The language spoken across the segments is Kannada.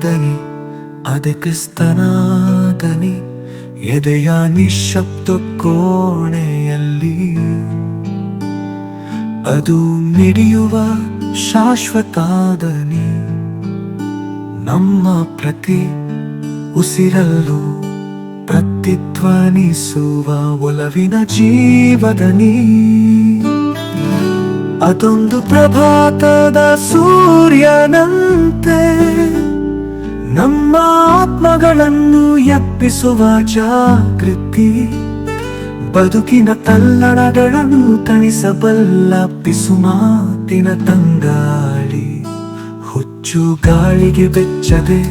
ದನಿ, ಅದೇ ಕ್ರಿಸ್ತನ ದನಿ, ಎದೆಯ ನಿಶ್ಶಬ್ದ ಕೋಣೆಯಲ್ಲಿ. ಅದು ಮಿಡಿಯುವ ಶಾಶ್ವತ ದನಿ, ನಮ್ಮ ಪ್ರತಿ ಉಸಿರಲ್ಲೂ ಪ್ರತಿಧ್ವನಿಸುವ ಒಲವಿನ ಜೀವದನಿ. ಅದೊಂದು ಪ್ರಭಾತದ ಸೂರ್ಯನಂತೆ ನಮ್ಮ ಆತ್ಮಗಳನ್ನು ಎಬ್ಬಿಸುವ ಜಾಗೃತಿ, ಬದುಕಿನ ತಲ್ಲಣಗಳನ್ನು ತಣಿಸಬಲ್ಲ ಪಿಸುಮಾತಿನ ತಂಗಾಳಿ. ಹುಚ್ಚು ಗಾಳಿಗೆ ಬೆಚ್ಚದೆ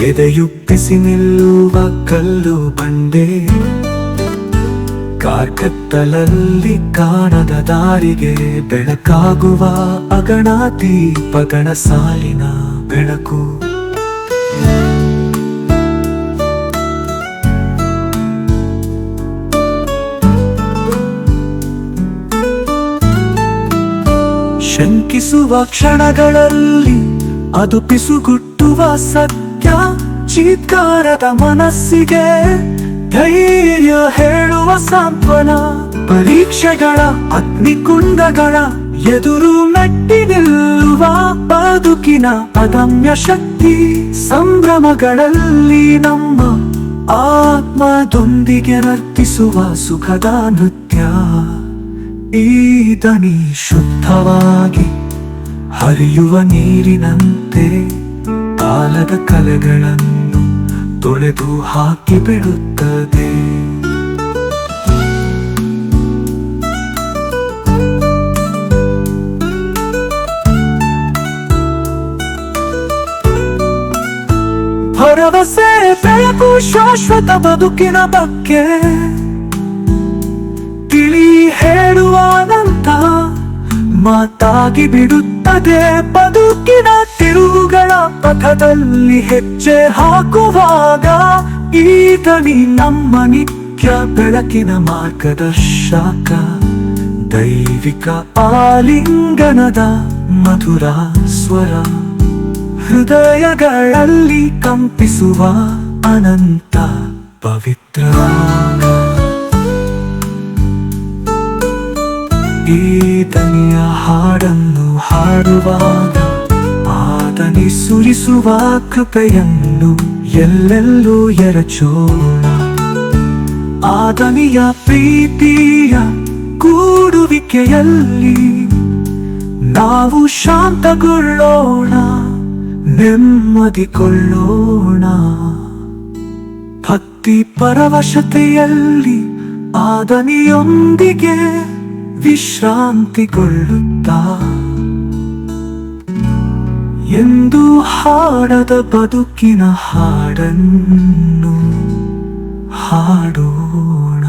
ಎದೆಯುಪ್ಪಿಸಿ ನಿಲ್ಲುವ ಕಲ್ಲು ಬಂಡೆ, ಕಾರ್ಕತ್ತಲಲ್ಲಿ ಕಾಣದ ದಾರಿಗೆ ಬೆಳಕಾಗುವ ಅಗಣ ದೀಪಗಳ ಸಾಲಿನ ಬೆಳಕು. ಶಂಕಿಸುವ ಕ್ಷಣಗಳಲ್ಲಿ ಅದು ಪಿಸುಗುಟ್ಟುವ ಸತ್ಯ, ಚೀತ್ಕಾರದ ಮನಸ್ಸಿಗೆ ಧೈರ್ಯ ಹೇಳುವ ಸಾಂತ್ವನ. ಪರೀಕ್ಷೆಗಳ ಅಗ್ನಿಕುಂಡಗಳ ಎದುರು ಮೆಟ್ಟಿ ನಿಲ್ಲುವ ಬದುಕಿನ ಅದಮ್ಯ ಶಕ್ತಿ. ಸಂಭ್ರಮಗಳಲ್ಲಿ ನಮ್ಮ ಆತ್ಮದೊಂದಿಗೆ ನರ್ತಿಸುವ ಸುಖದ ನೃತ್ಯ. ಈ ದನಿ ಶುದ್ಧವಾಗಿ ಹರಿಯುವ ನೀರಿನಂತೆ ಕಾಲದ ಕಲೆಗಳನ್ನು ತೊಳೆದು ಹಾಕಿ ಬಿಡುತ್ತದೆ. ಭರವಸೆ ಬೆಳಕು ಶಾಶ್ವತ ಬದುಕಿನ ಬಗ್ಗೆ ತಿಳಿ ಹೇಳುವ ಅನಂತ ಮಾತಾಗಿ ಬಿಡುತ್ತದೆ. ಬದುಕಿನ ತಿರುವುಗಳ ಪಥದಲ್ಲಿ ಹೆಜ್ಜೆ ಹಾಕುವಾಗ ಈ ದನಿ ನಮ್ಮ ನಿತ್ಯ ಬೆಳಕಿನ ಮಾರ್ಗದರ್ಶಕ. ದೈವಿಕ ಆಲಿಂಗನದ ಮಧುರ ಸ್ವರ, ಹೃದಯಗಳಲ್ಲಿ ಕಂಪಿಸುವ ಅನಂತ ಪವಿತ್ರ. ಈ ದನಿಯ ಹಾಡನ್ನು ಹಾಡುವಾಗ ಆ ದನಿ ಸುರಿಸುವ ಕೃಪೆಯನ್ನು ಎಲ್ಲೆಲ್ಲೂ ಎರಚೋಣ. ಆ ದನಿಯ ಪ್ರೀತಿಯ ಕೂಡುವಿಕೆಯಲ್ಲಿ ನಾವು ಶಾಂತಗೊಳ್ಳೋಣ, ನೆಮ್ಮದಿಗೊಳ್ಳೋಣ. ಭಕ್ತಿ ಪರವಶತೆಯಲ್ಲಿ ಆ ದನಿಯೊಂದಿಗೆ ವಿಶ್ರಾಂತಿಗೊಳ್ಳುತ್ತಾ ಎಂದು ಹಾಡದ ಬದುಕಿನ ಹಾಡನ್ನು ಹಾಡೋಣ.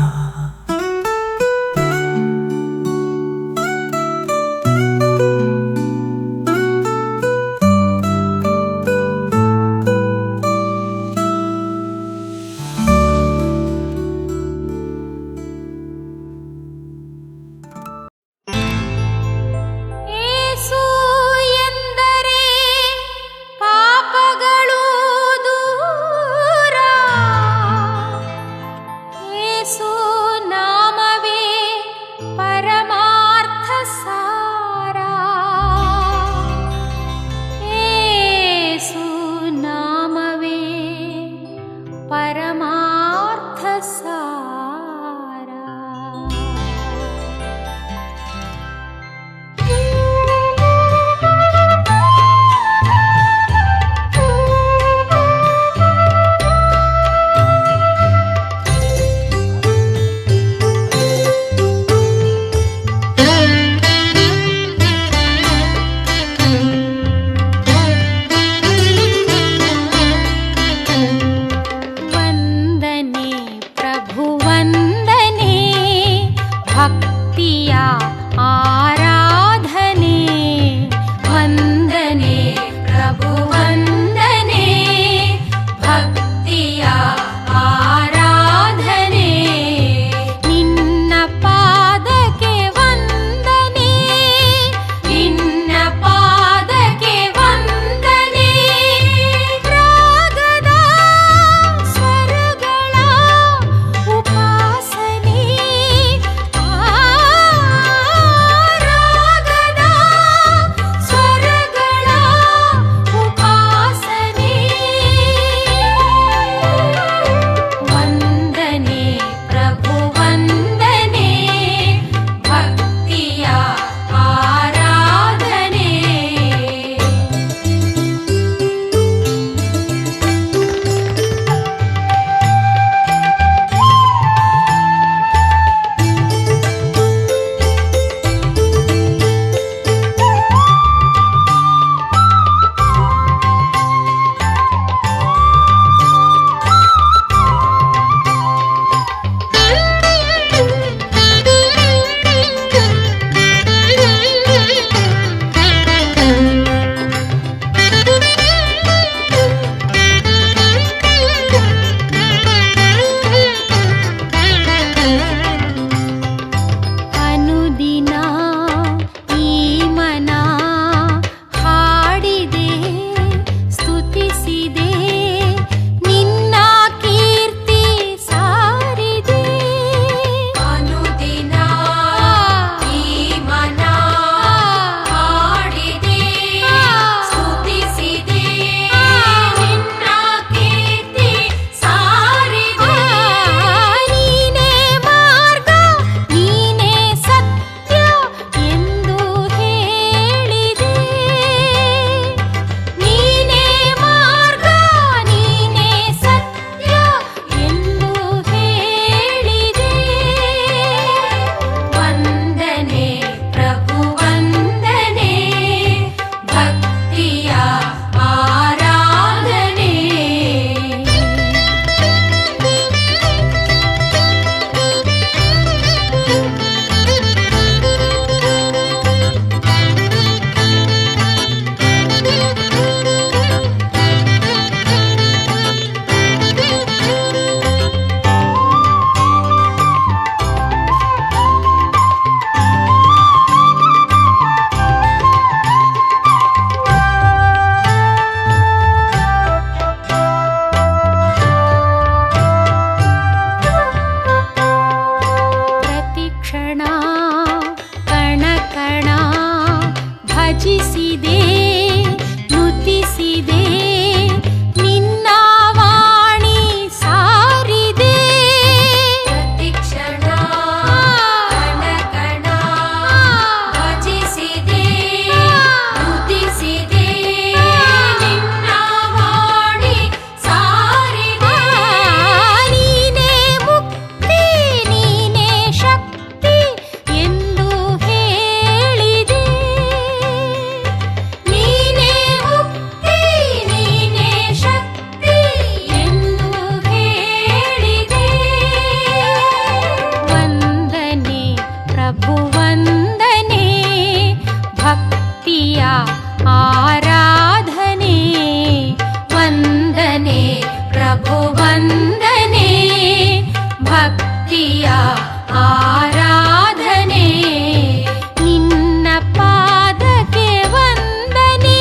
ಭಕ್ತಿಯ ಆರಾಧನೆ ನಿನ್ನ ಪಾದಕ್ಕೆ ವಂದನೆ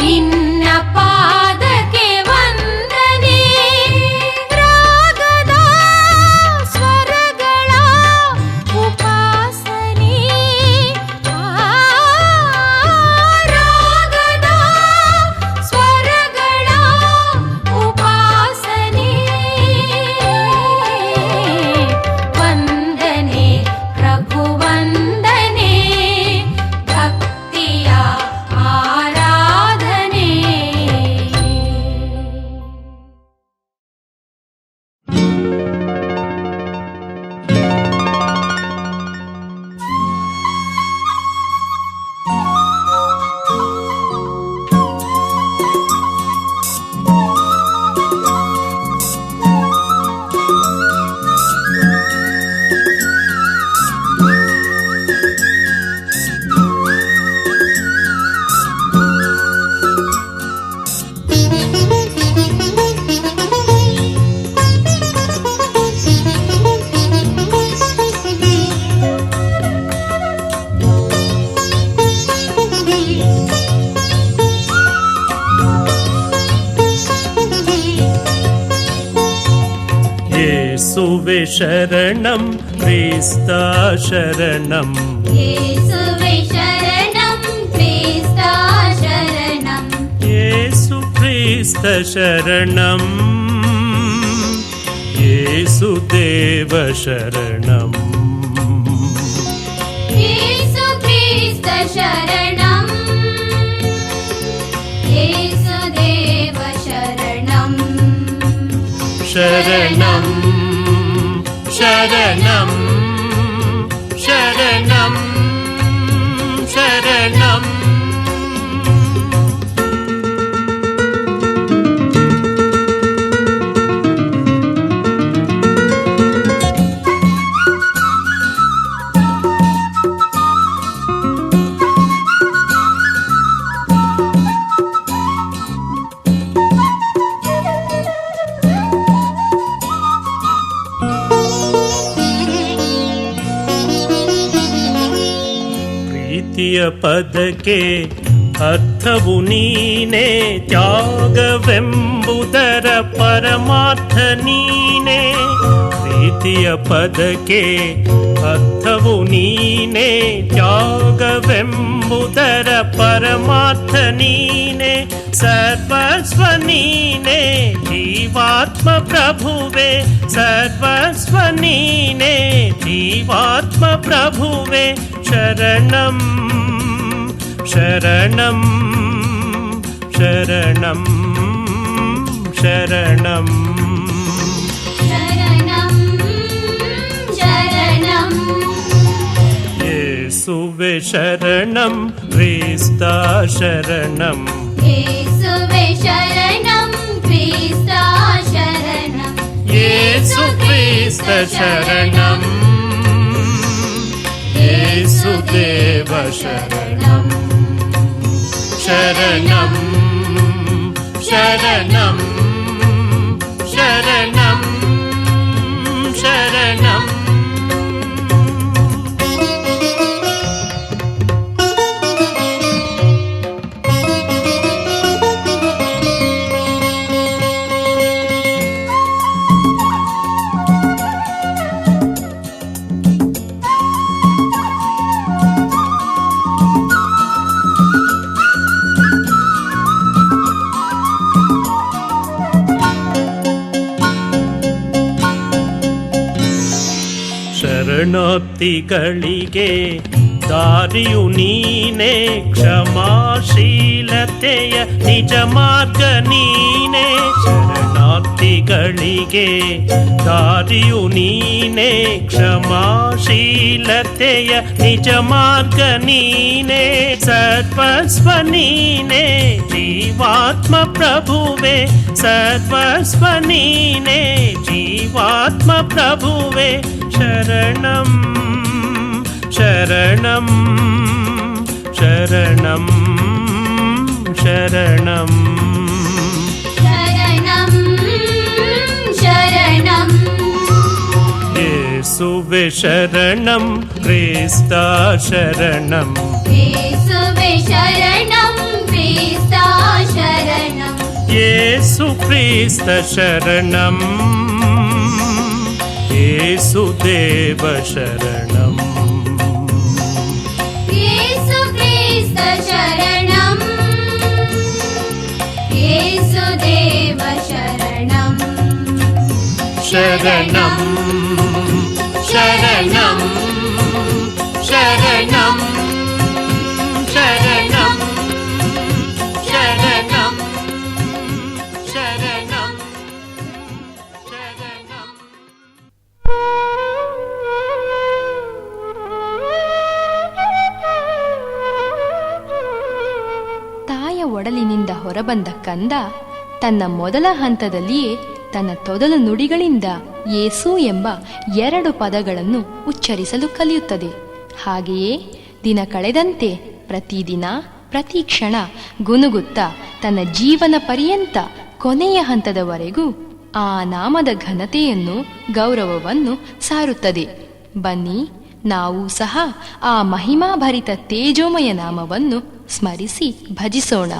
ನಿನ್ನ ಪಾದಕ್ಕೆ ವಂದನೆ ರಾಗದ ಸ್ವರಗಳ ಉಪಾಸನೆ ರಾಗದ ಸ್ವರಗಳ ಉಪಾಸನೆ ವಂದನೆ ಪ್ರಭು ವಂದನೆ ಭಕ್ತಿಯ ಆರಾಧನೆ ಯೇಸುವೆ ಶರಣಂ ಕ್ರಿಸ್ತ ಶರಣಂ ಯೇಸುವೆ ಶರಣಂ ಕ್ರಿಸ್ತ ಶರಣಂ ಯೇಸು ಕ್ರಿಸ್ತ ಶರಣಂ ಯೇಸು ದೇವ ಶರಣಂ ಯೇಸು ಕ್ರಿಸ್ತ ಶರಣಂ ಯೇಸು ದೇವ ಶರಣಂ ಶರಣಂ ಶರಣಂ ಶರಣಂ ಶರಣಂ ಪ್ರೀತಿಯ ಪದಕ್ಕೆ ಅರ್ಥವು ನೀನೇ ತ್ಯಾಗವೆಂಬುದರ ಪರಮಾರ್ಥ ನೀನೇ ಪ್ರೀತಿಯ ಪದಕ್ಕೆ ಅರ್ಥವು ನೀನೇ ತ್ಯಾಗವೆಂಬುದರ ಪರಮಾರ್ಥ ನೀನೇ ಸರ್ವಸ್ವ ನೀನೇ ಜೀವಾತ್ಮ ಪ್ರಭುವೆ ಸರ್ವಸ್ವ ನೀನೇ ಜೀವಾತ್ಮ ಪ್ರಭುವೆ ಶರಣಂ ಶರಣಂ ಶರಣಂ ಶರಣಂ ಶರಣಂ ಶರಣಂ ಯೇಸುವೆ ಶರಣಂ ಕ್ರಿಸ್ತ ಶರಣಂ ಯೇಸುವೆ ಶರಣಂ ಕ್ರಿಸ್ತ ಶರಣಂ ಯೇಸು ಕ್ರಿಸ್ತ ಶರಣಂ ಯೇಸು ದೇವ ಶರಣಂ ಶರಣಂ ಶರಣಂ ಶರಣಂ ಶರಣಂ ಶರಣಾರ್ಥಿಗಳಿಗೆ ದಾರಿಯು ನೀನೇ ಕ್ಷಮಾಶೀಲತೆಯ ನಿಜ ಮಾರ್ಗ ನೀನೇ ಶರಣಾರ್ಥಿಗಳಿಗೆ ದಾರಿಯು ನೀನೇ ಕ್ಷಮಾಶೀಲತೆಯ ನಿಜ ಮಾರ್ಗ ನೀನೇ ಸರ್ವಸ್ವ ನೀನೇ ಜೀವಾತ್ಮ ಪ್ರಭುವೆ ಸರ್ವಸ್ವ ನೀನೇ ಜೀವಾತ್ಮ ಪ್ರಭುವೆ ಶರಣಂ ಶರಣಂ ಶರಣಂ ಶರಣಂ ಶರಣಂ ಶರಣಂ ಯೇಸುವೆ ಶರಣಂ ಕ್ರಿಸ್ತ ಶರಣಂ ಯೇಸುವೆ ಶರಣಂ ಕ್ರಿಸ್ತ ಶರಣಂ ಯೇಸು ಕ್ರಿಸ್ತ ಶರಣಂ ಯೇಸುದೇವ ಶರಣಂ ಯೇಸು ಕ್ರಿಸ್ತ ಶರಣಂ ಯೇಸುದೇವ ಶರಣಂ ಶರಣಂ ಶರಣಂ ಶರಣಂ ಶರಣಂ ಶರಣಂ ಶರಣಂ ಶರಣಂ. ತಾಯ ಒಡಲಿನಿಂದ ಹೊರಬಂದ ಕಂದ ತನ್ನ ಮೊದಲ ಹಂತದಲ್ಲಿಯೇ ತನ್ನ ತೊದಲು ನುಡಿಗಳಿಂದ ಯೇಸು ಎಂಬ 2 ಪದಗಳನ್ನು ಉಚ್ಚರಿಸಲು ಕಲಿಯುತ್ತದೆ. ಹಾಗೆಯೇ ದಿನ ಕಳೆದಂತೆ ಪ್ರತಿದಿನ ಪ್ರತಿ ಕ್ಷಣ ಗುನುಗುತ್ತಾ ತನ್ನ ಜೀವನ ಪರ್ಯಂತ ಕೊನೆಯ ಹಂತದವರೆಗೂ ಆ ನಾಮದ ಘನತೆಯನ್ನು ಗೌರವವನ್ನು ಸಾರುತ್ತದೆ. ಬನ್ನಿ, ನಾವು ಸಹ ಆ ಮಹಿಮಾಭರಿತ ತೇಜೋಮಯ ನಾಮವನ್ನು ಸ್ಮರಿಸಿ ಭಜಿಸೋಣ.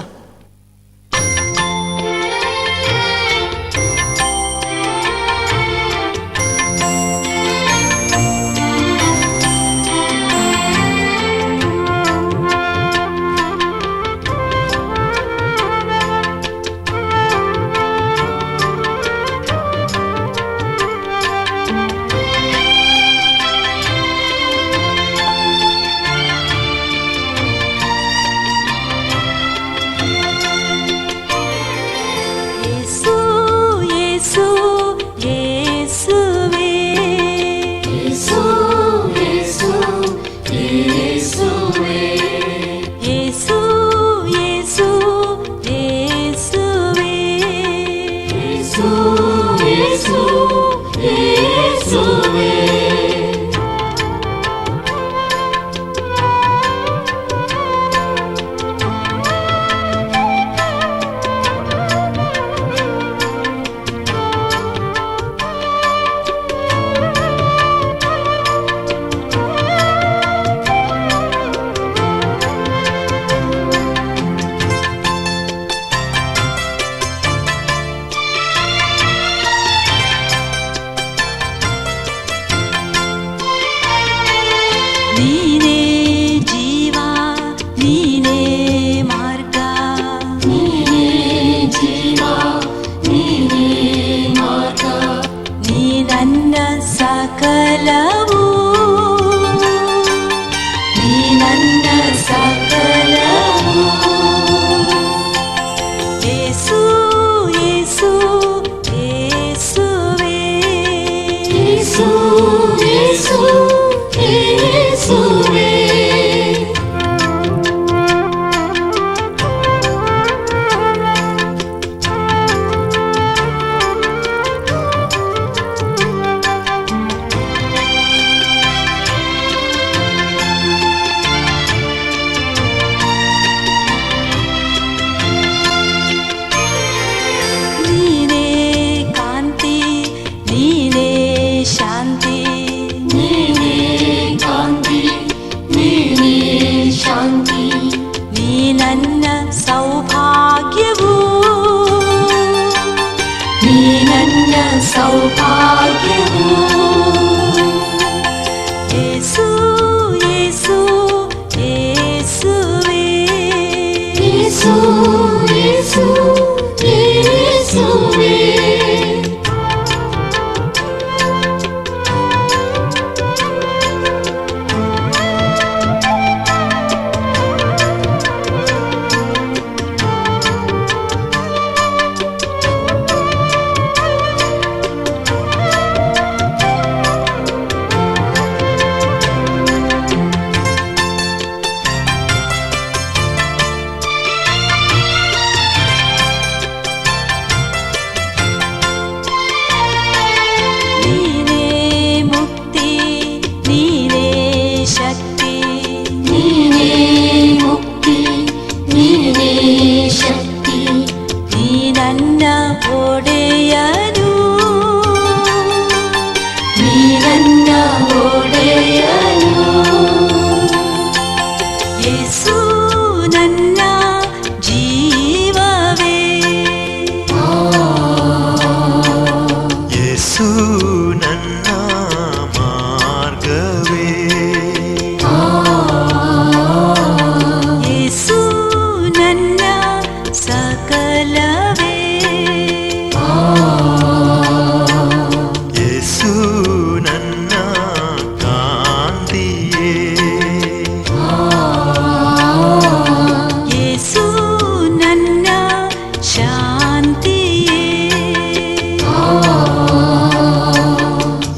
ಶಾಂತಿಯೇ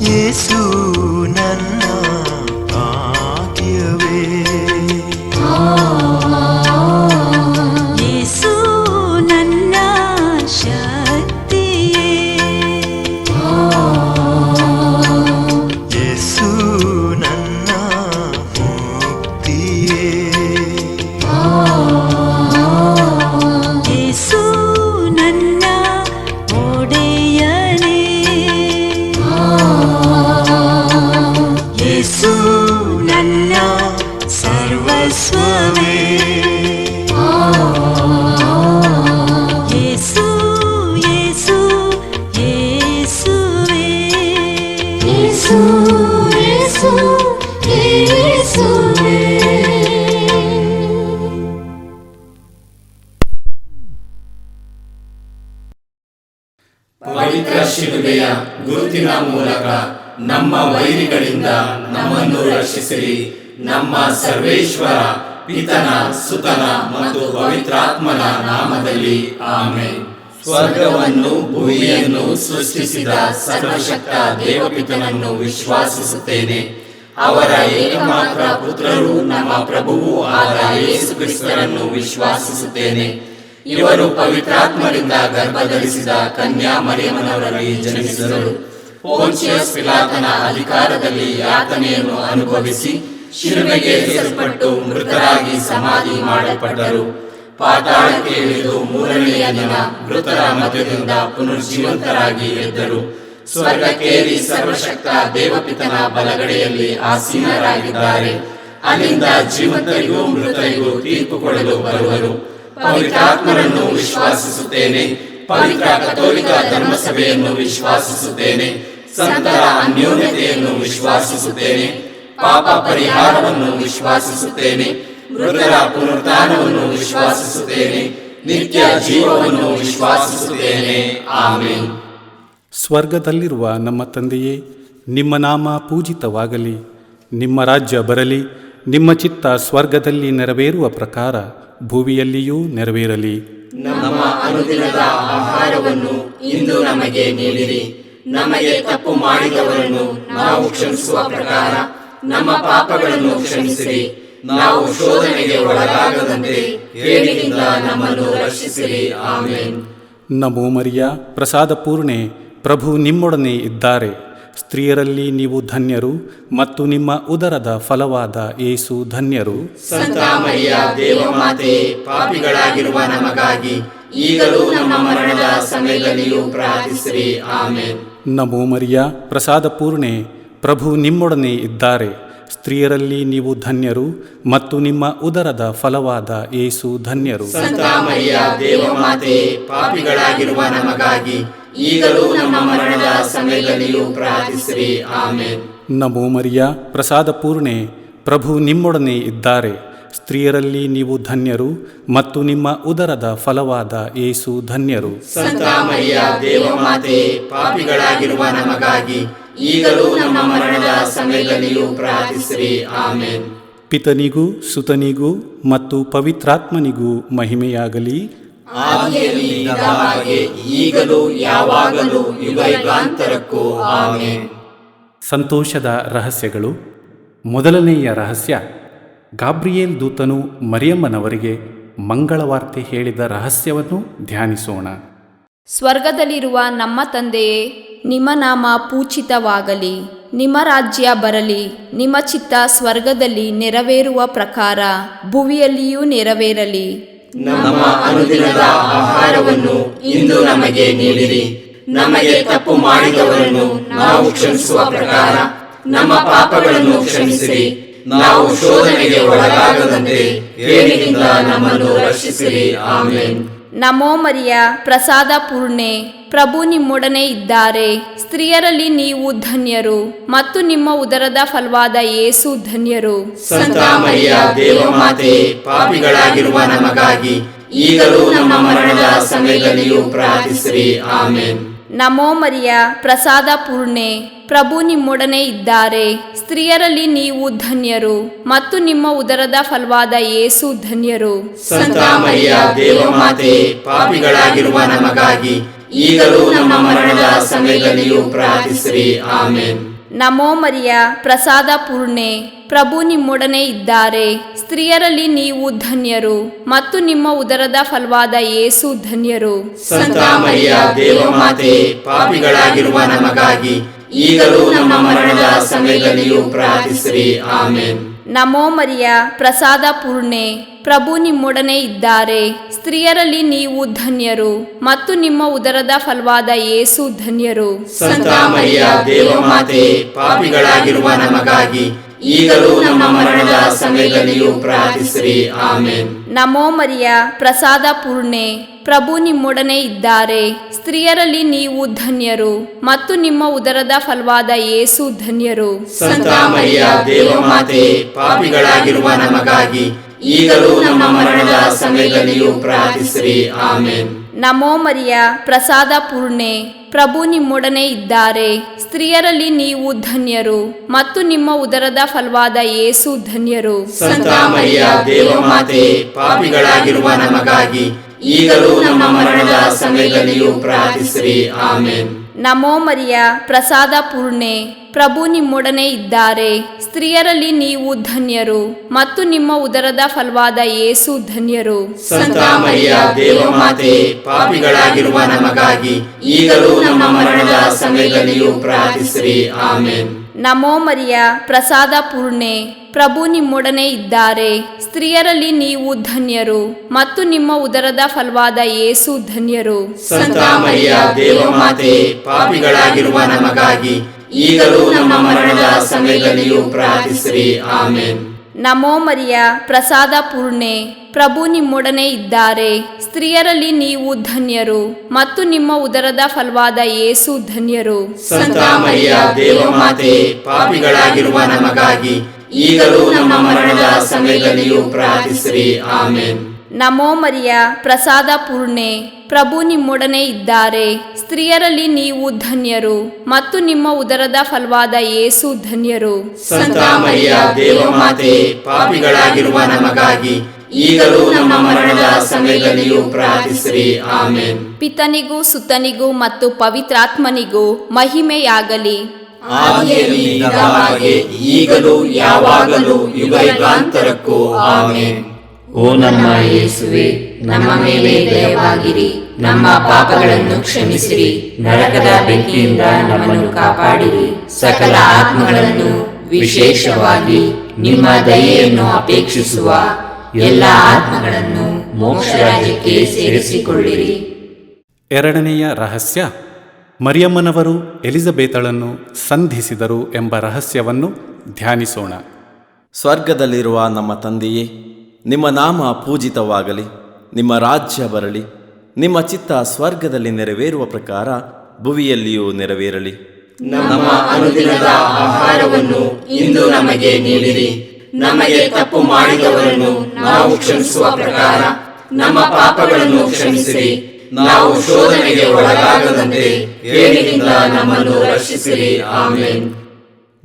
ಯೇಸು ನನ್ನ ಭಾಗ್ಯವೇ ಯೇಸು ನನ್ನ ಶಕ್ತಿಯೇ ಯೇಸು ನನ್ನ ಮುಕ್ತಿಯೇ ಯೇಸು ನನ್ನ ಒಡೆಯನೇ ಯೇಸು ನನ್ನ ಸರ್ವಸ್ವವೇ ಯೇಸು ಯೇಸು ಯೇಸುವೇ ಯೇಸು ಯೇಸು ಯೇಸುವೇ. ಪವಿತ್ರ ಶಿಲುಬೆಯ ಗುರುತಿನ ಮೂಲಕ ನಮ್ಮ ವೈರಿಗಳಿಂದ ನಮ್ಮನ್ನು ರಕ್ಷಿಸಿರಿ. ನಮ್ಮ ಸರ್ವೇಶ್ವರ ಪಿತನ ಸುತನ ಮತ್ತು ಪವಿತ್ರಾತ್ಮನ ನಾಮದಲ್ಲಿ ಆಮೆನ್. ಸ್ವರ್ಗವನ್ನು ಭೂಮಿಯನ್ನು ಸೃಷ್ಟಿಸಿದ ಸರ್ವಶಕ್ತ ದೇವಪಿತನನ್ನು ವಿಶ್ವಾಸಿಸುತ್ತೇನೆ. ಅವರ ಏಕಮಾತ್ರ ಪುತ್ರರು ನಮ್ಮ ಪ್ರಭುವೂ ಆದ ಯೇಸು ಕ್ರಿಸ್ತರನ್ನು ವಿಶ್ವಾಸಿಸುತ್ತೇನೆ. ಇವರು ಪವಿತ್ರಾತ್ಮರಿಂದ ಗರ್ಭಧರಿಸಿದ ಕನ್ಯಾ ಮರಿಯಮ್ಮನವರಲ್ಲಿ ಜನಿಸಿದರು. ಪೋಂಚಿಯಸ್ ಪಿಲಾತನ ಅಧಿಕಾರದಲ್ಲಿ ಯಾತನೆಯನ್ನು ಅನುಭವಿಸಿ ಶಿಲುಬೆಗೆ ಏರಿಸಲ್ಪಟ್ಟು ಮೃತರಾಗಿ ಸಮಾಧಿ ಮಾಡಲ್ಪಟ್ಟರು. ಪಾತಾಳಕ್ಕೆ ಇಳಿದು ಮೂರನೆಯ ದಿನ ಮೃತರ ಮಧ್ಯದಿಂದ ಪುನರ್ಜೀವಂತರಾಗಿ ಎದ್ದರು. ಸ್ವರ್ಗಕ್ಕೇರಿ ಸರ್ವಶಕ್ತ ದೇವಪಿತನ ಬಲಗಡೆಯಲ್ಲಿ ಆಸೀನರಾಗಿದ್ದಾರೆ. ಅಲ್ಲಿಂದ ಜೀವಂತರಿಗೂ ಮೃತರಿಗೂ ತೀರ್ಪು ಕೊಡಲು ಬರುವರು. ಪವಿತ್ರಾತ್ಮರನ್ನು ವಿಶ್ವಾಸಿಸುತ್ತೇನೆ. ಪವಿತ್ರ ಕಥೋಲಿಕ ಧರ್ಮಸಭೆಯನ್ನು ವಿಶ್ವಾಸಿಸುತ್ತೇನೆ. ಸಂತರ ಅನ್ಯೋನ್ಯತೆಯನ್ನು ವಿಶ್ವಾಸಿಸುತ್ತೇನೆ. ಪಾಪ ಪರಿಹಾರವನ್ನು ವಿಶ್ವಾಸಿಸುತ್ತೇನೆ. ಮೃತರ ಪುನರುತ್ಥಾನವನ್ನು ವಿಶ್ವಾಸಿಸುತ್ತೇನೆ. ನಿತ್ಯ ಜೀವವನ್ನು ವಿಶ್ವಾಸಿಸುತ್ತೇನೆ. ಆಮೆನ್. ಸ್ವರ್ಗದಲ್ಲಿರುವ ನಮ್ಮ ತಂದೆಯೇ, ನಿಮ್ಮ ನಾಮ ಪೂಜಿತವಾಗಲಿ. ನಿಮ್ಮ ರಾಜ್ಯ ಬರಲಿ. ನಿಮ್ಮ ಚಿತ್ತ ಸ್ವರ್ಗದಲ್ಲಿ ನೆರವೇರುವ ಪ್ರಕಾರ ಭೂಮಿಯಲ್ಲಿಯೂ ನೆರವೇರಲಿ. ನಮ್ಮ ಅನುದಿನದ ಆಹಾರವನ್ನು ಇಂದು ನಮಗೆ ನೀಡಿರಿ. ನಮಗೆ ತಪ್ಪು ಮಾಡಿದವರನ್ನು ನಾವು ಕ್ಷಮಿಸುವ ಪ್ರಕಾರ ನಮ್ಮ ಪಾಪಗಳನ್ನು ಕ್ಷಮಿಸಿರಿ. ನಾವು ಶೋಧನೆಗೆ ಒಳಗಾಗದಂತೆ ಕೇಡಿನಿಂದ ನಮ್ಮನ್ನು ರಕ್ಷಿಸಿರಿ. ಆಮೆನ್. ನಮೋ ಮರಿಯ, ಪ್ರಸಾದ ಪೂರ್ಣೆ, ಪ್ರಭು ನಿಮ್ಮೊಡನೆ ಇದ್ದಾರೆ. ಸ್ತ್ರೀಯರಲ್ಲಿ ನೀವು ಧನ್ಯರು ಮತ್ತು ನಿಮ್ಮ ಉದರದ ಫಲವಾದ ಯೇಸು ಧನ್ಯರು. ಸಂತ ಮರಿಯ ದೇವಮಾತೆಯೇ, ಪಾಪಿಗಳಾಗಿರುವ ನಮಗಾಗಿ ಈಗಲೂ ನಮ್ಮ ಮರಣದ ಸಮಯದಲ್ಲಿಯೂ ಪ್ರಾರ್ಥಿಸಿರಿ. ಆಮೆನ್. ನಮೋ ಮರಿಯ, ಪ್ರಸಾದ ಪೂರ್ಣೆ, ಪ್ರಭು ನಿಮ್ಮೊಡನೆ ಇದ್ದಾರೆ. ಸ್ತ್ರೀಯರಲ್ಲಿ ನೀವು ಧನ್ಯರು ಮತ್ತು ನಿಮ್ಮ ಉದರದ ಫಲವಾದ ಯೇಸು ಧನ್ಯರು. ಸಂತ ಮರಿಯ ದೇವಮಾತೆಯೇ, ಪಾಪಿಗಳಾಗಿರುವ ನಮಗಾಗಿ ಈಗಲೂ ನಮ್ಮ ಮರಣದ ಸಮಯದಲ್ಲಿಯೂ ಪ್ರಾರ್ಥಿಸಿರಿ. ಆಮೆನ್. ನಮೋ ಮರಿಯ, ಪ್ರಸಾದ ಪೂರ್ಣೆ, ಪ್ರಭು ನಿಮ್ಮೊಡನೆ ಇದ್ದಾರೆ. ಸ್ತ್ರೀಯರಲ್ಲಿ ನೀವು ಧನ್ಯರು ಮತ್ತು ನಿಮ್ಮ ಉದರದ ಫಲವಾದ ಯೇಸು ಧನ್ಯರು. ಸಂತ ಮರಿಯ ದೇವಮಾತೆಯೇ, ಪಾಪಿಗಳಾಗಿರುವ ನಮಗಾಗಿ ಈಗಲೂ ನಮ್ಮ ಮರಣದ ಸಮಯದಲ್ಲಿಯೂ ಪ್ರಾರ್ಥಿಸಿರಿ. ಆಮೆನ್. ಪಿತನಿಗೂ ಸುತನಿಗೂ ಮತ್ತು ಪವಿತ್ರಾತ್ಮನಿಗೂ ಮಹಿಮೆಯಾಗಲಿ. ಆದಿಯಲ್ಲಿ ಇದ್ದ ಹಾಗೆ ಈಗಲೂ ಯಾವಾಗಲೂ ಯುಗಯುಗಾಂತರಕ್ಕೂ. ಆಮೆನ್. ಸಂತೋಷದ ರಹಸ್ಯಗಳು. ಮೊದಲನೆಯ ರಹಸ್ಯ, ಗಾಬ್ರಿಯೇಲ್ ದೂತನು ಮರಿಯಮ್ಮನವರಿಗೆ ಮಂಗಳವಾರ್ತೆ ಹೇಳಿದ ರಹಸ್ಯವನ್ನು ಧ್ಯಾನಿಸೋಣ. ಸ್ವರ್ಗದಲ್ಲಿರುವ ನಮ್ಮ ತಂದೆಯೇ, ನಿಮ್ಮ ನಾಮ ಪೂಜಿತವಾಗಲಿ. ನಿಮ್ಮ ರಾಜ್ಯ ಬರಲಿ. ನಿಮ್ಮ ಚಿತ್ತ ಸ್ವರ್ಗದಲ್ಲಿ ನೆರವೇರುವ ಪ್ರಕಾರ ಭುವಿಯಲ್ಲಿಯೂ ನೆರವೇರಲಿ. ನಮ್ಮ ಅನುದಿನದ ಆಹಾರವನ್ನು ಇಂದು ನಮಗೆ ನೀಡಿರಿ. ನಮಗೆ ತಪ್ಪು ಮಾಡಿದವರನ್ನು ನಾವು ಕ್ಷಮಿಸುವ ಪ್ರಕಾರ ನಮ್ಮ ಪಾಪಗಳನ್ನು ಕ್ಷಮಿಸಿರಿ. ನಾವು ಶೋಧನೆಗೆ ಒಳಗಾಗದಂತೆ ಕೇಡಿನಿಂದ ನಮ್ಮನ್ನು ರಕ್ಷಿಸಿರಿ. ಆಮೆನ್. ನಮೋ ಮರಿಯ, ಪ್ರಸಾದ ಪೂರ್ಣೆ, ಪ್ರಭು ನಿಮ್ಮೊಡನೆ ಇದ್ದಾರೆ. ಸ್ತ್ರೀಯರಲ್ಲಿ ನೀವು ಧನ್ಯರು ಮತ್ತು ನಿಮ್ಮ ಉದರದ ಫಲವಾದ ಯೇಸು ಧನ್ಯರು. ಸಂತ ಮರಿಯ ದೇವಮಾತೆಯೇ, ಪಾಪಿಗಳಾಗಿರುವ ನಮಗಾಗಿ ಈಗಲೂ ನಮ್ಮ ಮರಣದ ಸಮಯದಲ್ಲಿಯೂ ಪ್ರಾರ್ಥಿಸಿರಿ. ಆಮೆನ್. ನಮೋ ಮರಿಯ, ಪ್ರಸಾದ ಪೂರ್ಣೆ, ಪ್ರಭು ನಿಮ್ಮೊಡನೆ ಇದ್ದಾರೆ. ಸ್ತ್ರೀಯರಲ್ಲಿ ನೀವು ಧನ್ಯರು ಮತ್ತು ನಿಮ್ಮ ಉದರದ ಫಲವಾದ ಯೇಸು ಧನ್ಯರು. ಸಂತ ಮರಿಯ ದೇವಮಾತೆ, ಪಾಪಿಗಳಾಗಿರುವ ನಮಗಾಗಿ ಈಗಲೂ ನಮ್ಮ ಮರಣದ ಸಮಯದಲ್ಲಿಯೂ ಪ್ರಾರ್ಥಿಸಿರಿ. ಆಮೇನ್. ನಮೋ ಮರಿಯ, ಪ್ರಸಾದ ಪೂರ್ಣೆ, ಪ್ರಭು ನಿಮ್ಮೊಡನೆ ಇದ್ದಾರೆ. ಸ್ತ್ರೀಯರಲ್ಲಿ ನೀವು ಧನ್ಯರು ಮತ್ತು ನಿಮ್ಮ ಉದರದ ಫಲವಾದ ಯೇಸು ಧನ್ಯರು. ಸಂತ ಮರಿಯ ದೇವಮಾತೆ, ಪಾಪಿಗಳಾಗಿರುವ ನಮಗಾಗಿ ಈಗಲೂ ನಮ್ಮ ಮರಣದ ಸಮಯದಲ್ಲಿಯೂ ಪ್ರಾರ್ಥಿಸಿರಿ. ಆಮೇನ್. ನಮೋ ಮರಿಯ, ಪ್ರಸಾದ ಪೂರ್ಣೆ, ಪ್ರಭು ನಿಮ್ಮೊಡನೆ ಇದ್ದಾರೆ. ಸ್ತ್ರೀಯರಲ್ಲಿ ನೀವು ಧನ್ಯರು ಮತ್ತು ನಿಮ್ಮ ಉದರದ ಫಲವಾದ ಯೇಸು ಧನ್ಯರು. ಸಂತ ಮರಿಯ ದೇವಮಾತೆ, ಪಾಪಿಗಳಾಗಿರುವ ನಮಗಾಗಿ ಈಗಲೂ ನಮ್ಮ ಮರಣದ ಸಮಯದಲ್ಲಿಯೂ ಪ್ರಾರ್ಥಿಸಿರಿ. ಆಮೇನ್. ನಮೋ ಮರಿಯ, ಪ್ರಸಾದ ಪೂರ್ಣೆ, ಪ್ರಭು ನಿಮ್ಮೊಡನೆ ಇದ್ದಾರೆ. ಸ್ತ್ರೀಯರಲ್ಲಿ ನೀವು ಧನ್ಯರು ಮತ್ತು ನಿಮ್ಮ ಉದರದ ಫಲವಾದ ಯೇಸು ಧನ್ಯರು. ಸಂತ ಮರಿಯ ದೇವಮಾತೆ, ಪಾಪಿಗಳಾಗಿರುವ ನಮಗಾಗಿ ಈಗಲೂ ನಮ್ಮ ಮರಣದ ಸಮಯದಲ್ಲಿಯೂ ಪ್ರಾರ್ಥಿಸಿರಿ. ಆಮೇನ್. ನಮೋ ಮರಿಯ, ಪ್ರಸಾದ ಪೂರ್ಣೆ, ಪ್ರಭು ನಿಮ್ಮೊಡನೆ ಇದ್ದಾರೆ. ಸ್ತ್ರೀಯರಲ್ಲಿ ನೀವು ಧನ್ಯರು ಮತ್ತು ನಿಮ್ಮ ಉದರದ ಫಲವಾದ ಯೇಸು ಧನ್ಯರು. ಸಂತ ಮರಿಯ ದೇವಮಾತೆ, ಪಾಪಿಗಳಾಗಿರುವ ನಮಗಾಗಿ ಈಗಲೂ ನಮ್ಮ ಮರಣದ ಸಮಯದಲ್ಲಿಯೂ ಪ್ರಾರ್ಥಿಸಿರಿ. ಆಮೇನ್. ನಮೋ ಮರಿಯ, ಪ್ರಸಾದ ಪೂರ್ಣೆ, ಪ್ರಭು ನಿಮ್ಮೊಡನೆ ಇದ್ದಾರೆ. ಸ್ತ್ರೀಯರಲ್ಲಿ ನೀವು ಧನ್ಯರು ಮತ್ತು ನಿಮ್ಮ ಉದರದ ಫಲವಾದ ಯೇಸು ಧನ್ಯರು. ಸಂತ ಮರಿಯ ದೇವಮಾತೆ, ಪಾಪಿಗಳಾಗಿರುವ ನಮಗಾಗಿ ಈಗಲೂ ನಮ್ಮ ಮರಣದ ಸಮಯದಲ್ಲಿಯೂ ಪ್ರಾರ್ಥಿಸಿರಿ. ಆಮೇನ್. ನಮೋ ಮರಿಯ, ಪ್ರಸಾದ ಪೂರ್ಣೆ, ಪ್ರಭು ನಿಮ್ಮೊಡನೆ ಇದ್ದಾರೆ. ಸ್ತ್ರೀಯರಲ್ಲಿ ನೀವು ಧನ್ಯರು ಮತ್ತು ನಿಮ್ಮ ಉದರದ ಫಲವಾದ ಯೇಸು ಧನ್ಯರು. ಸಂತ ಮರಿಯ ದೇವಮಾತೆ, ಪಾಪಿಗಳಾಗಿರುವ ನಮಗಾಗಿ ಈಗಲೂ ನಮ್ಮ ಮರಣದ ಸಮಯದಲ್ಲಿಯೂ ಪ್ರಾರ್ಥಿಸಿರಿ. ಆಮೇನ್. ನಮೋ ಮರಿಯ, ಪ್ರಸಾದ ಪೂರ್ಣೆ, ಪ್ರಭು ನಿಮ್ಮೊಡನೆ ಇದ್ದಾರೆ. ಸ್ತ್ರೀಯರಲ್ಲಿ ನೀವು ಧನ್ಯರು ಮತ್ತು ನಿಮ್ಮ ಉದರದ ಫಲವಾದ ಯೇಸು ಧನ್ಯರು. ಸಂತ ಮರಿಯ ದೇವಮಾತೆ, ಪಾಪಿಗಳಾಗಿರುವ ನಮಗಾಗಿ ಈಗಲೂ ನಮ್ಮ ಮರಣದ ಸಮಯದಲ್ಲಿಯೂ ಪ್ರಾರ್ಥಿಸಿರಿ. ಆಮೇನ್. ನಮೋ ಮರಿಯ, ಪ್ರಸಾದ ಪೂರ್ಣೆ, ಪ್ರಭು ನಿಮ್ಮೊಡನೆ ಇದ್ದಾರೆ. ಸ್ತ್ರೀಯರಲ್ಲಿ ನೀವು ಧನ್ಯರು ಮತ್ತು ನಿಮ್ಮ ಉದರದ ಫಲವಾದ ಯೇಸು ಧನ್ಯರು. ಸಂತ ಮರಿಯ ದೇವಮಾತೆ, ಪಾಪಿಗಳಾಗಿರುವ ನಮಗಾಗಿ ಈಗಲೂ ನಮ್ಮ ಮರಣದ ಸಮಯದಲ್ಲಿಯೂ ಪ್ರಾರ್ಥಿಸಿರಿ. ಆಮೇನ್. ಪಿತನಿಗೂ ಸುತನಿಗೂ ಮತ್ತು ಪವಿತ್ರಾತ್ಮನಿಗೂ ಮಹಿಮೆಯಾಗಲಿ. ಆದಿಯಲ್ಲಿ ಇದ್ದ ಹಾಗೆ ಈಗಲೂ ಯಾವಾಗಲೂ ಯುಗಾಂತರಕ್ಕೂ. ಆಮೇನ್. ಓ ನಮ್ಮ ಯೇಸುವೆ, ನಮ್ಮ ಮೇಲೆ ದಯವಾಗಿರಿ, ನಮ್ಮ ಪಾಪಗಳನ್ನು ಕ್ಷಮಿಸಿರಿ, ನರಕದ ಬೆಂಕಿಯಿಂದ ನಮ್ಮನ್ನು ಕಾಪಾಡಿರಿ, ಸಕಲ ಆತ್ಮಗಳನ್ನು ವಿಶೇಷವಾಗಿ ನಿಮ್ಮ ದಯೆಯನ್ನು ಅಪೇಕ್ಷಿಸುವ ಎಲ್ಲ ಆತ್ಮಗಳನ್ನು ಮೋಕ್ಷ ರಾಜ್ಯಕ್ಕೆ ಸೇರಿಸಿಕೊಳ್ಳಿರಿ. ಎರಡನೆಯ ರಹಸ್ಯ, ಮರಿಯಮ್ಮನವರು ಎಲಿಜಬೇತಳನ್ನು ಸಂಧಿಸಿದರು ಎಂಬ ರಹಸ್ಯವನ್ನು ಧ್ಯಾನಿಸೋಣ. ಸ್ವರ್ಗದಲ್ಲಿರುವ ನಮ್ಮ ತಂದೆಯೇ, ನಿಮ್ಮ ನಾಮ ಪೂಜಿತವಾಗಲಿ, ನಿಮ್ಮ ರಾಜ್ಯ ಬರಲಿ, ನಿಮ್ಮ ಚಿತ್ತ ಸ್ವರ್ಗದಲ್ಲಿ ನೆರವೇರುವ ಪ್ರಕಾರ ಭುವಿಯಲ್ಲಿಯೂ ನೆರವೇರಲಿ. ನಮ್ಮ ಅನುದಿನದ ಆಹಾರವನ್ನು ಇಂದು ನಮಗೆ ನೀಡಿರಿ. ನಮಗೆ ತಪ್ಪು ಮಾಡಿದವರನ್ನು ನಾವು ಕ್ಷಮಿಸುವ ಪ್ರಕಾರ ನಮ್ಮ ಪಾಪಗಳನ್ನು ಕ್ಷಮಿಸಿರಿ. ನಾವು ಶೋಧನೆಗೆ ಒಳಗಾಗದಂತೆ ಕೇಡಿನಿಂದ ನಮ್ಮನ್ನು ರಕ್ಷಿಸಿರಿ. ಆಮೇನ್.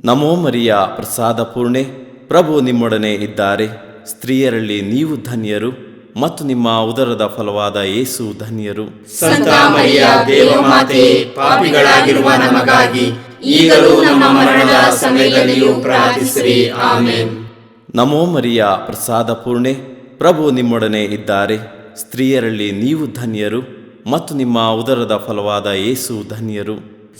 ನಮೋ ಮರಿಯ, ಪ್ರಸಾದ ಪೂರ್ಣೆ, ಪ್ರಭು ನಿಮ್ಮೊಡನೆ ಇದ್ದಾರೆ. ಸ್ತ್ರೀಯರಲ್ಲಿ ನೀವು ಧನ್ಯರು ಮತ್ತು ನಿಮ್ಮ ಉದರದ ಫಲವಾದ ಯೇಸು ಧನ್ಯರು. ಸಂತ ಮರಿಯ ದೇವಮಾತೆ, ಪಾಪಿಗಳಾಗಿರುವ ನಮಗಾಗಿ ಈಗಲೂ ನಮ್ಮ ಮರಣದ ಸಮಯದಲ್ಲಿಯೂ ಪ್ರಾರ್ಥಿಸಿರಿ. ಆಮೇನ್. ನಮೋ ಮರಿಯ, ಪ್ರಸಾದ ಪೂರ್ಣೆ, ಪ್ರಭು ನಿಮ್ಮೊಡನೆ ಇದ್ದಾರೆ. ಸ್ತ್ರೀಯರಲ್ಲಿ ನೀವು ಧನ್ಯರು ಮತ್ತು ನಿಮ್ಮ ಉದರದ ಫಲವಾದ ಯೇಸು ಧನ್ಯರು.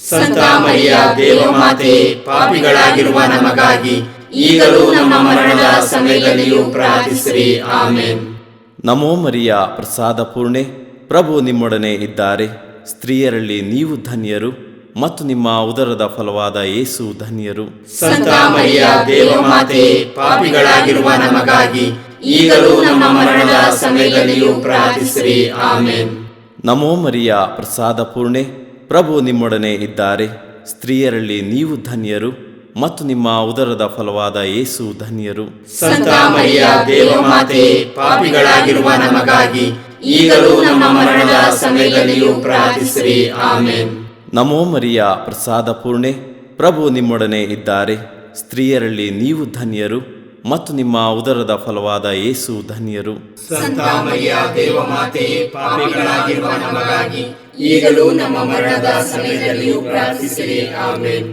ಸಂತ ಮರಿಯ ದೇವಮಾತೆ, ಪಾಪಿಗಳಾಗಿರುವ ನಮಗಾಗಿ ಈಗಲೂ ನಮ್ಮ ಮರಣದ ಸಮಯದಲ್ಲಿಯೂ ಪ್ರಾರ್ಥಿಸಿರಿ. ಆಮೇನ್. ನಮೋ ಮರಿಯ, ಪ್ರಸಾದ ಪೂರ್ಣೆ, ಪ್ರಭು ನಿಮ್ಮೊಡನೆ ಇದ್ದಾರೆ. ಸ್ತ್ರೀಯರಲ್ಲಿ ನೀವು ಧನ್ಯರು ಮತ್ತು ನಿಮ್ಮ ಉದರದ ಫಲವಾದ ಯೇಸು ಧನ್ಯರು. ಸಂತ ಮರಿಯ ದೇವಮಾತೆ, ಪಾಪಿಗಳಾಗಿರುವ ನಮಗಾಗಿ ಈಗಲೂ ನಮ್ಮ ಮರಣದ ಸಮಯದಲ್ಲಿಯೂ ಪ್ರಾರ್ಥಿಸಿರಿ. ಆಮೇನ್. ನಮೋ ಮರಿಯ, ಪ್ರಸಾದ ಪೂರ್ಣೆ, ಪ್ರಭು ನಿಮ್ಮೊಡನೆ ಇದ್ದಾರೆ. ಸ್ತ್ರೀಯರಲ್ಲಿ ನೀವು ಧನ್ಯರು ಮತ್ತು ನಿಮ್ಮ ಉದರದ ಫಲವಾದ ಯೇಸು ಧನ್ಯರು. ಸಂತ ಮರಿಯ ದೇವಮಾತೆ, ಪಾಪಿಗಳಾಗಿರುವ ನಮಗಾಗಿ ಈಗಲೂ ನಮ್ಮ ಮರಣದ ಸಮಯದಲ್ಲಿಯೂ ಪ್ರಾರ್ಥಿಸಿರಿ. ಆಮೇನ್. ನಮೋ ಮರಿಯ, ಪ್ರಸಾದ ಪೂರ್ಣೆ, ಪ್ರಭು ನಿಮ್ಮೊಡನೆ ಇದ್ದಾರೆ. ಸ್ತ್ರೀಯರಲ್ಲಿ ನೀವು ಧನ್ಯರು ಮತ್ತು ನಿಮ್ಮ ಉದರದ ಫಲವಾದ ಯೇಸು ಧನ್ಯರು. ಸಂತ ಮರಿಯ ದೇವಮಾತೆ, ಪಾಪಿಗಳಾಗಿರುವ ನಮಗಾಗಿ ಈಗಲೂ ನಮ್ಮ ಮರಣದ ಸಮಯದಲ್ಲಿಯೂ ಪ್ರಾರ್ಥಿಸಿರಿ. ಆಮೆನ್.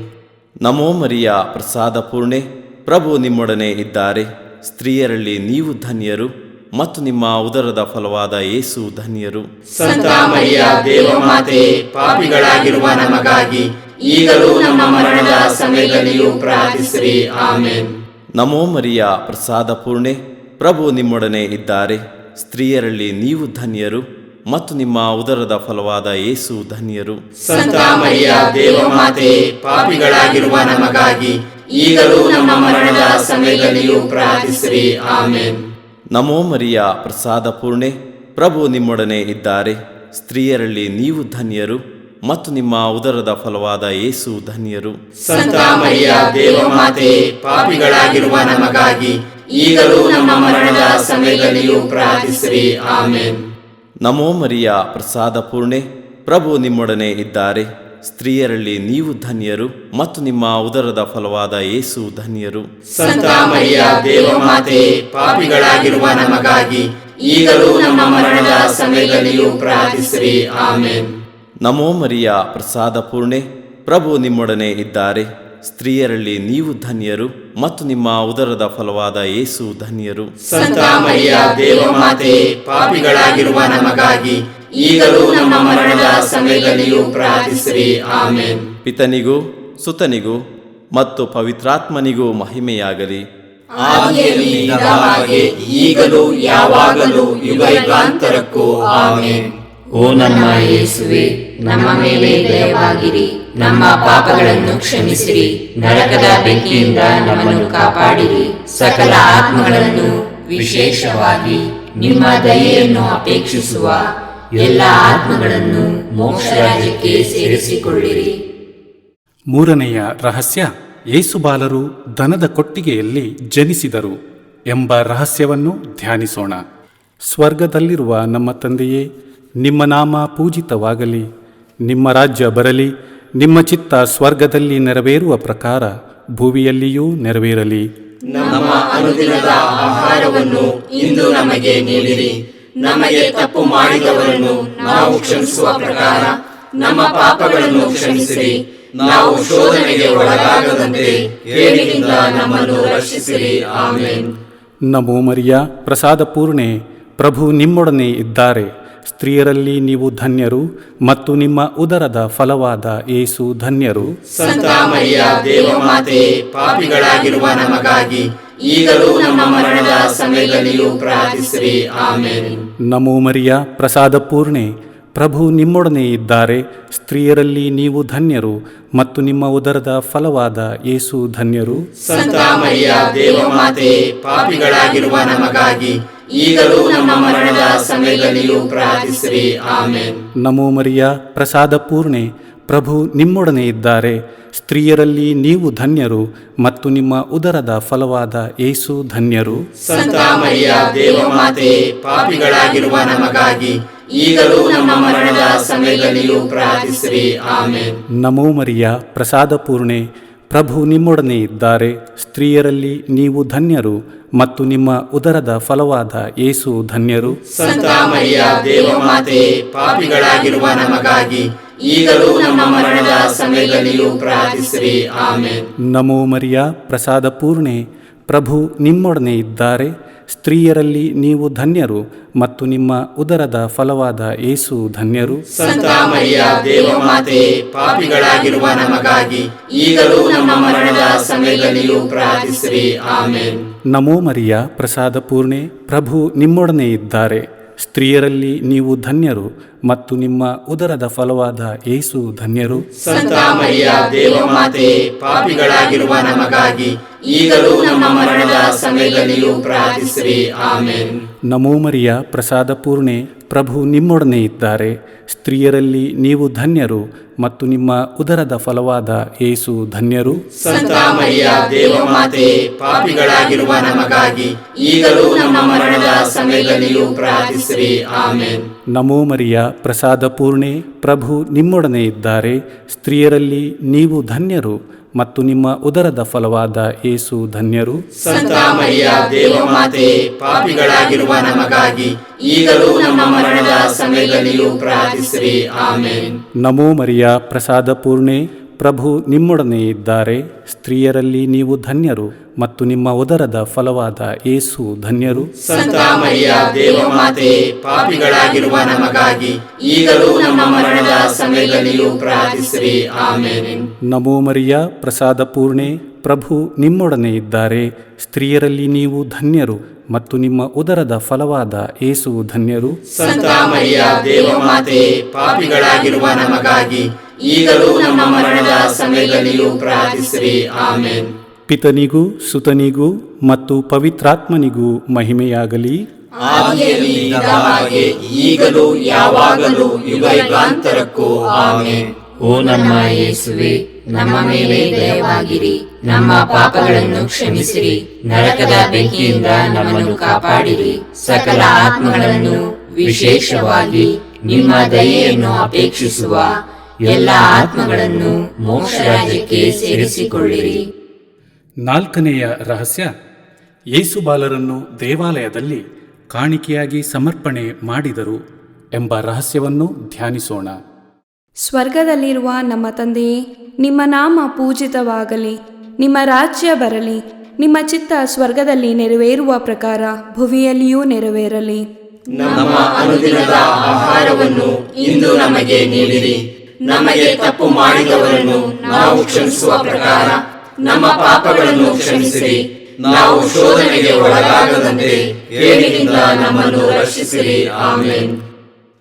ನಮೋ ಮರಿಯ ಪ್ರಸಾದ ಪೂರ್ಣೆ, ಪ್ರಭು ನಿಮ್ಮೊಡನೆ ಇದ್ದಾರೆ. ಸ್ತ್ರೀಯರಲ್ಲಿ ನೀವು ಧನ್ಯರು ಮತ್ತು ನಿಮ್ಮ ಉದರದ ಫಲವಾದ ಯೇಸು ಧನ್ಯರು. ಸಂತ ಮರಿಯ ದೇವಮಾತೆ, ಪಾಪಿಗಳಾಗಿರುವ ನಮಗಾಗಿ ಈಗಲೂ ನಮ್ಮ ಮರಣದ ಸಮಯದಲ್ಲಿಯೂ ಪ್ರಾರ್ಥಿಸಿರಿ. ಆಮೆನ್. ನಮೋ ಮರಿಯ ಪ್ರಸಾದ ಪೂರ್ಣೆ, ಪ್ರಭು ನಿಮ್ಮೊಡನೆ ಇದ್ದಾರೆ. ಸ್ತ್ರೀಯರಲ್ಲಿ ನೀವು ಧನ್ಯರು ಮತ್ತು ನಿಮ್ಮ ಉದರದ ಫಲವಾದ ಯೇಸು ಧನ್ಯರು. ಸಂತ ಮರಿಯ ದೇವಮಾತೆ, ಪಾಪಿಗಳಾಗಿರುವ ನಮಗಾಗಿ ಈಗಲೂ ನಮ್ಮ ಮರಣದ ಸಮಯದಲ್ಲಿಯೂ ಪ್ರಾರ್ಥಿಸಿರಿ. ಆಮೆನ್. ನಮೋ ಮರಿಯ ಪ್ರಸಾದ ಪೂರ್ಣೆ, ಪ್ರಭು ನಿಮ್ಮೊಡನೆ ಇದ್ದಾರೆ. ಸ್ತ್ರೀಯರಲ್ಲಿ ನೀವು ಧನ್ಯರು ಮತ್ತು ನಿಮ್ಮ ಉದರದ ಫಲವಾದ ಯೇಸು ಧನ್ಯರು. ಸಂತ ಮರಿಯ ದೇವಮಾತೆ, ಪಾಪಿಗಳಾಗಿರುವ ನಮಗಾಗಿ ಈಗಲೂ ನಮ್ಮ ಮರಣದ ಸಮಯದಲ್ಲಿಯೂ ಪ್ರಾರ್ಥಿಸಿರಿ. ಆಮೆನ್. ನಮೋ ಮರಿಯ ಪ್ರಸಾದ ಪೂರ್ಣೆ, ಪ್ರಭು ನಿಮ್ಮೊಡನೆ ಇದ್ದಾರೆ. ಸ್ತ್ರೀಯರಲ್ಲಿ ನೀವು ಧನ್ಯರು ಮತ್ತು ನಿಮ್ಮ ಉದರದ ಫಲವಾದ ಯೇಸು ಧನ್ಯರು. ಸಂತ ಮರಿಯ ದೇವಮಾತೆ, ಪಾಪಿಗಳಾಗಿರುವ ನಮಗಾಗಿ ಈಗಲೂ ನಮ್ಮ ಮರಣದ ಸಮಯದಲ್ಲಿಯೂ ಪ್ರಾರ್ಥಿಸಿರಿ. ಆಮೆನ್. ನಮೋ ಮರಿಯ ಪ್ರಸಾದ ಪೂರ್ಣೆ, ಪ್ರಭು ನಿಮ್ಮೊಡನೆ ಇದ್ದಾರೆ. ಸ್ತ್ರೀಯರಲ್ಲಿ ನೀವು ಧನ್ಯರು ಮತ್ತು ನಿಮ್ಮ ಉದರದ ಫಲವಾದ ಯೇಸು ಧನ್ಯರು. ಸಂತ ಮರಿಯ ದೇವಮಾತೆ, ಪಾಪಿಗಳಾಗಿರುವ ನಮಗಾಗಿ ಈಗಲೂ ನಮ್ಮ ಮರಣದ ಸಮಯದಲ್ಲಿಯೂ ಪ್ರಾರ್ಥಿಸಿರಿ. ಆಮೆನ್. ಪಿತನಿಗೂ ಸುತನಿಗೂ ಮತ್ತು ಪವಿತ್ರಾತ್ಮನಿಗೂ ಮಹಿಮೆಯಾಗಲಿ. ಆದಿಯಲ್ಲಿ ಇದ್ದ ಹಾಗೆ ಈಗಲೂ ಯಾವಾಗಲೂ ಯುಗಯುಗಾಂತರಕ್ಕೂ. ಆಮೆನ್. ಓ ನಮ್ಮ ಯೇಸುವೆ, ನಮ್ಮ ಮೇಲೆ ದಯವಾಗಿರಿ, ನಮ್ಮ ಪಾಪಗಳನ್ನು ಕ್ಷಮಿಸಿರಿ, ನರಕದ ಬೆಂಕಿಯಿಂದ ನಮ್ಮನ್ನು ಕಾಪಾಡಿರಿ, ಸಕಲ ಆತ್ಮಗಳನ್ನು ವಿಶೇಷವಾಗಿ ನಿಮ್ಮ ದಯೆಯನ್ನು ಅಪೇಕ್ಷಿಸುವ ಎಲ್ಲ ಆತ್ಮಗಳನ್ನು ಮೋಕ್ಷ ರಾಜ್ಯಕ್ಕೆ ಸೇರಿಸಿಕೊಳ್ಳಿರಿ. ಮೂರನೆಯ ರಹಸ್ಯ, ಯೇಸುಬಾಲರು ದನದ ಕೊಟ್ಟಿಗೆಯಲ್ಲಿ ಜನಿಸಿದರು ಎಂಬ ರಹಸ್ಯವನ್ನು ಧ್ಯಾನಿಸೋಣ. ಸ್ವರ್ಗದಲ್ಲಿರುವ ನಮ್ಮ ತಂದೆಯೇ, ನಿಮ್ಮ ನಾಮ ಪೂಜಿತವಾಗಲಿ, ನಿಮ್ಮ ರಾಜ್ಯ ಬರಲಿ, ನಿಮ್ಮ ಚಿತ್ತ ಸ್ವರ್ಗದಲ್ಲಿ ನೆರವೇರುವ ಪ್ರಕಾರ ಭೂಮಿಯಲ್ಲಿಯೂ ನೆರವೇರಲಿ. ನಮ್ಮ ಅನುದಿನದ ಆಹಾರವನ್ನು ಇಂದು ನಮಗೆ ನೀಡಿರಿ. ನಮಗೆ ತಪ್ಪು ಮಾಡಿದವರನ್ನು ನಾವು ಕ್ಷಮಿಸುವ ಪ್ರಕಾರ ನಮ್ಮ ಪಾಪಗಳನ್ನು ಕ್ಷಮಿಸಿರಿ. ನಾವು ಶೋಧನೆಗೆ ಒಳಗಾಗದಂತೆ ಕೇಡಿನಿಂದ ನಮ್ಮನ್ನು ರಕ್ಷಿಸಿರಿ. ಆಮೆನ್. ನಮೋ ಮರಿಯ ಪ್ರಸಾದ ಪೂರ್ಣೆ, ಪ್ರಭು ನಿಮ್ಮೊಡನೆ ಇದ್ದಾರೆ. ಸ್ತ್ರೀಯರಲ್ಲಿ ನೀವು ಧನ್ಯರು ಮತ್ತು ನಿಮ್ಮ ಉದರದ ಫಲವಾದ ಯೇಸು ಧನ್ಯರು. ಸಂತ ಮರಿಯ ದೇವಮಾತೆ, ಪಾಪಿಗಳಾಗಿರುವ ನಮಗಾಗಿ ಈಗಲೂ ನಮ್ಮ ಮರಣದ ಸಮಯದಲ್ಲಿಯೂ ಪ್ರಾರ್ಥಿಸಿರಿ. ಆಮೆನ್. ನಮೋ ಮರಿಯ ಪ್ರಸಾದ ಪೂರ್ಣೆ, ಪ್ರಭು ನಿಮ್ಮೊಡನೆ ಇದ್ದಾರೆ. ಸ್ತ್ರೀಯರಲ್ಲಿ ನೀವು ಧನ್ಯರು ಮತ್ತು ನಿಮ್ಮ ಉದರದ ಫಲವಾದ ಯೇಸು ಧನ್ಯರು. ಸಂತ ಮರಿಯ ದೇವಮಾತೆ, ಪಾಪಿಗಳಾಗಿರುವ ನಮಗಾಗಿ ಈಗಲೂ ನಮ್ಮ ಮರಣದ ಸಮಯದಲ್ಲಿಯೂ ಪ್ರಾರ್ಥಿಸಿರಿ. ಆಮೆನ್. ನಮೋ ಮರಿಯ ಪ್ರಸಾದ ಪೂರ್ಣೆ, ಪ್ರಭು ನಿಮ್ಮೊಡನೆ ಇದ್ದಾರೆ. ಸ್ತ್ರೀಯರಲ್ಲಿ ನೀವು ಧನ್ಯರು ಮತ್ತು ನಿಮ್ಮ ಉದರದ ಫಲವಾದ ಯೇಸು ಧನ್ಯರು. ಸಂತ ಮರಿಯ ದೇವಮಾತೆ, ಪಾಪಿಗಳಾಗಿರುವ ನಮಗಾಗಿ ಈಗಲೂ ನಮ್ಮ ಮರಣದ ಸಮಯದಲ್ಲಿಯೂ ಪ್ರಾರ್ಥಿಸಿರಿ. ಆಮೆನ್. ನಮೋ ಮರಿಯ ಪ್ರಸಾದ ಪೂರ್ಣೆ, ಪ್ರಭು ನಿಮ್ಮೊಡನೆ ಇದ್ದಾರೆ. ಸ್ತ್ರೀಯರಲ್ಲಿ ನೀವು ಧನ್ಯರು ಮತ್ತು ನಿಮ್ಮ ಉದರದ ಫಲವಾದ ಯೇಸು ಧನ್ಯರು. ಸಂತ ಮರಿಯ ದೇವಮಾತೆ, ಪಾಪಿಗಳಾಗಿರುವ ನಮಗಾಗಿ ಈಗಲೂ ನಮ್ಮ ಮರಣದ ಸಮಯದಲ್ಲಿಯೂ ಪ್ರಾರ್ಥಿಸಿರಿ. ಆಮೆನ್. ನಮೋ ಮರಿಯ ಪ್ರಸಾದ ಪೂರ್ಣೆ, ಪ್ರಭು ನಿಮ್ಮೊಡನೆ ಇದ್ದಾರೆ. ಸ್ತ್ರೀಯರಲ್ಲಿ ನೀವು ಧನ್ಯರು ಮತ್ತು ನಿಮ್ಮ ಉದರದ ಫಲವಾದ ಯೇಸು ಧನ್ಯರು. ಸಂತ ಮರಿಯ ದೇವಮಾತೆ, ಪಾಪಿಗಳಾಗಿರುವ ನಮಗಾಗಿ ಈಗಲೂ ನಮ್ಮ ಮರಣದ ಸಮಯದಲ್ಲಿಯೂ ಪ್ರಾರ್ಥಿಸಿರಿ. ಆಮೆನ್. ನಮೋ ಮರಿಯ ಪ್ರಸಾದ ಪೂರ್ಣೆ, ಪ್ರಭು ನಿಮ್ಮೊಡನೆ ಇದ್ದಾರೆ. ಸ್ತ್ರೀಯರಲ್ಲಿ ನೀವು ಧನ್ಯರು ಮತ್ತು ನಿಮ್ಮ ಉದರದ ಫಲವಾದ ಯೇಸು ಧನ್ಯರು. ಸಂತ ಮರಿಯ ದೇವಮಾತೆ, ಪಾಪಿಗಳಾಗಿರುವ ನಮಗಾಗಿ ಈಗಲೂ ನಮ್ಮ ಮರಣದ ಸಮಯದಲ್ಲಿಯೂ ಪ್ರಾರ್ಥಿಸಿರಿ. ಆಮೆನ್. ನಮೋ ಮರಿಯ ಪ್ರಸಾದ ಪೂರ್ಣೆ, ಪ್ರಭು ನಿಮ್ಮೊಡನೆ ಇದ್ದಾರೆ. ಸ್ತ್ರೀಯರಲ್ಲಿ ನೀವು ಧನ್ಯರು ಮತ್ತು ನಿಮ್ಮ ಉದರದ ಫಲವಾದ ಯೇಸು ಧನ್ಯರು. ಸಂತ ಮರಿಯ ದೇವಮಾತೆ, ಪಾಪಿಗಳಾಗಿರುವ ನಮಗಾಗಿ ಈಗಲೂ ನಮ್ಮ ಮರಣದ ಸಮಯದಲ್ಲಿಯೂ ಪ್ರಾರ್ಥಿಸಿರಿ. ಆಮೆನ್. ನಮೋ ಮರಿಯ ಪ್ರಸಾದ ಪೂರ್ಣೆ, ಪ್ರಭು ನಿಮ್ಮೊಡನೆ ಇದ್ದಾರೆ. ಸ್ತ್ರೀಯರಲ್ಲಿ ನೀವು ಧನ್ಯರು ಮತ್ತು ನಿಮ್ಮ ಉದರದ ಫಲವಾದ ಯೇಸು ಧನ್ಯರು. ಸಂತ ಮರಿಯ ದೇವಮಾತೆ, ಪಾಪಿಗಳಾಗಿರುವ ನಮಗಾಗಿ ಈಗಲೂ ನಮ್ಮ ಮರಣದ ಸಮಯದಲ್ಲಿಯೂ ಪ್ರಾರ್ಥಿಸಿರಿ. ಆಮೇನ್. ನಮೋ ಮರಿಯ ಪ್ರಸಾದ ಪೂರ್ಣೆ, ಪ್ರಭು ನಿಮ್ಮೊಡನೆ ಇದ್ದಾರೆ. ಸ್ತ್ರೀಯರಲ್ಲಿ ನೀವು ಧನ್ಯರು ಮತ್ತು ನಿಮ್ಮ ಉದರದ ಫಲವಾದ ಯೇಸು ಧನ್ಯರು. ಸಂತ ಮರಿಯ ದೇವಮಾತೆ, ಪಾಪಿಗಳಾಗಿರುವ ನಮಗಾಗಿ ಈಗಲೂ ನಮ್ಮ ಮರಣದ ಸಮಯದಲ್ಲಿಯೂ ಪ್ರಾರ್ಥಿಸಿರಿ. ಆಮೇನ್. ನಮೋ ಮರಿಯ ಪ್ರಸಾದ ಪೂರ್ಣೆ, ಪ್ರಭು ನಿಮ್ಮೊಡನೆ ಇದ್ದಾರೆ. ಸ್ತ್ರೀಯರಲ್ಲಿ ನೀವು ಧನ್ಯರು ಮತ್ತು ನಿಮ್ಮ ಉದರದ ಫಲವಾದ ಯೇಸು ಧನ್ಯರು. ಸಂತ ಮರಿಯ ದೇವಮಾತೆ, ಪಾಪಿಗಳಾಗಿರುವ ನಮಗಾಗಿ ಈಗಲೂ ನಮ್ಮ ಮರಣದ ಸಮಯದಲ್ಲಿಯೂ ಪ್ರಾರ್ಥಿಸಿರಿ. ಆಮೇನ್. ಪಿತನಿಗೂ ಸುತನಿಗೂ ಮತ್ತು ಪವಿತ್ರಾತ್ಮನಿಗೂ ಮಹಿಮೆಯಾಗಲಿ. ಆದಿಯಲ್ಲಿ ಇದ್ದ ಹಾಗೆ ಈಗಲೂ ಯಾವಾಗಲೂ ಯುಗಾಂತರಕ್ಕೂ. ಆಮೇನ್. ಓ ನಮ್ಮ ಯೇಸುವೆ, ನಮ್ಮ ಮೇಲೆ ದಯವಾಗಿರಿ, ನಮ್ಮ ಪಾಪಗಳನ್ನು ಕ್ಷಮಿಸಿರಿ, ನರಕದ ಬೆಂಕಿಯಿಂದ ನಮ್ಮನ್ನು ಕಾಪಾಡಿರಿ, ಸಕಲ ಆತ್ಮಗಳನ್ನು ವಿಶೇಷವಾಗಿ ನಿಮ್ಮ ದಯೆಯನ್ನು ಅಪೇಕ್ಷಿಸುವ ಎಲ್ಲ ಆತ್ಮಗಳನ್ನು ಮೋಕ್ಷ ರಾಜ್ಯಕ್ಕೆ ಸೇರಿಸಿಕೊಳ್ಳಿರಿ. 4ನೆಯ ರಹಸ್ಯ, ಯೇಸು ಬಾಲರನ್ನು ದೇವಾಲಯದಲ್ಲಿ ಕಾಣಿಕೆಯಾಗಿ ಸಮರ್ಪಣೆ ಮಾಡಿದರು ಎಂಬ ರಹಸ್ಯವನ್ನು ಧ್ಯಾನಿಸೋಣ. ಸ್ವರ್ಗದಲ್ಲಿರುವ ನಮ್ಮ ತಂದೆಯೇ, ನಿಮ್ಮ ನಾಮ ಪೂಜಿತವಾಗಲಿ, ನಿಮ್ಮ ರಾಜ್ಯ ಬರಲಿ, ನಿಮ್ಮ ಚಿತ್ತ ಸ್ವರ್ಗದಲ್ಲಿ ನೆರವೇರುವ ಪ್ರಕಾರ ಭುವಿಯಲ್ಲಿಯೂ ನೆರವೇರಲಿ. ನಮ್ಮ ಅನುದಿನದ ಆಹಾರವನ್ನು ಇಂದು ನಮಗೆ ನೀಡಿರಿ. ನಮಗೆ ತಪ್ಪು ಮಾಡಿದವರನ್ನು ನಾವು ಕ್ಷಮಿಸುವ ಪ್ರಕಾರ ನಮ್ಮ ಪಾಪಗಳನ್ನು ಕ್ಷಮಿಸಿರಿ. ನಾವು ಶೋಧನೆಗೆ ಒಳಗಾಗದಂತೆ ಕೇಡಿನಿಂದ ನಮ್ಮನ್ನು ರಕ್ಷಿಸಿರಿ. ಆಮೇನ್.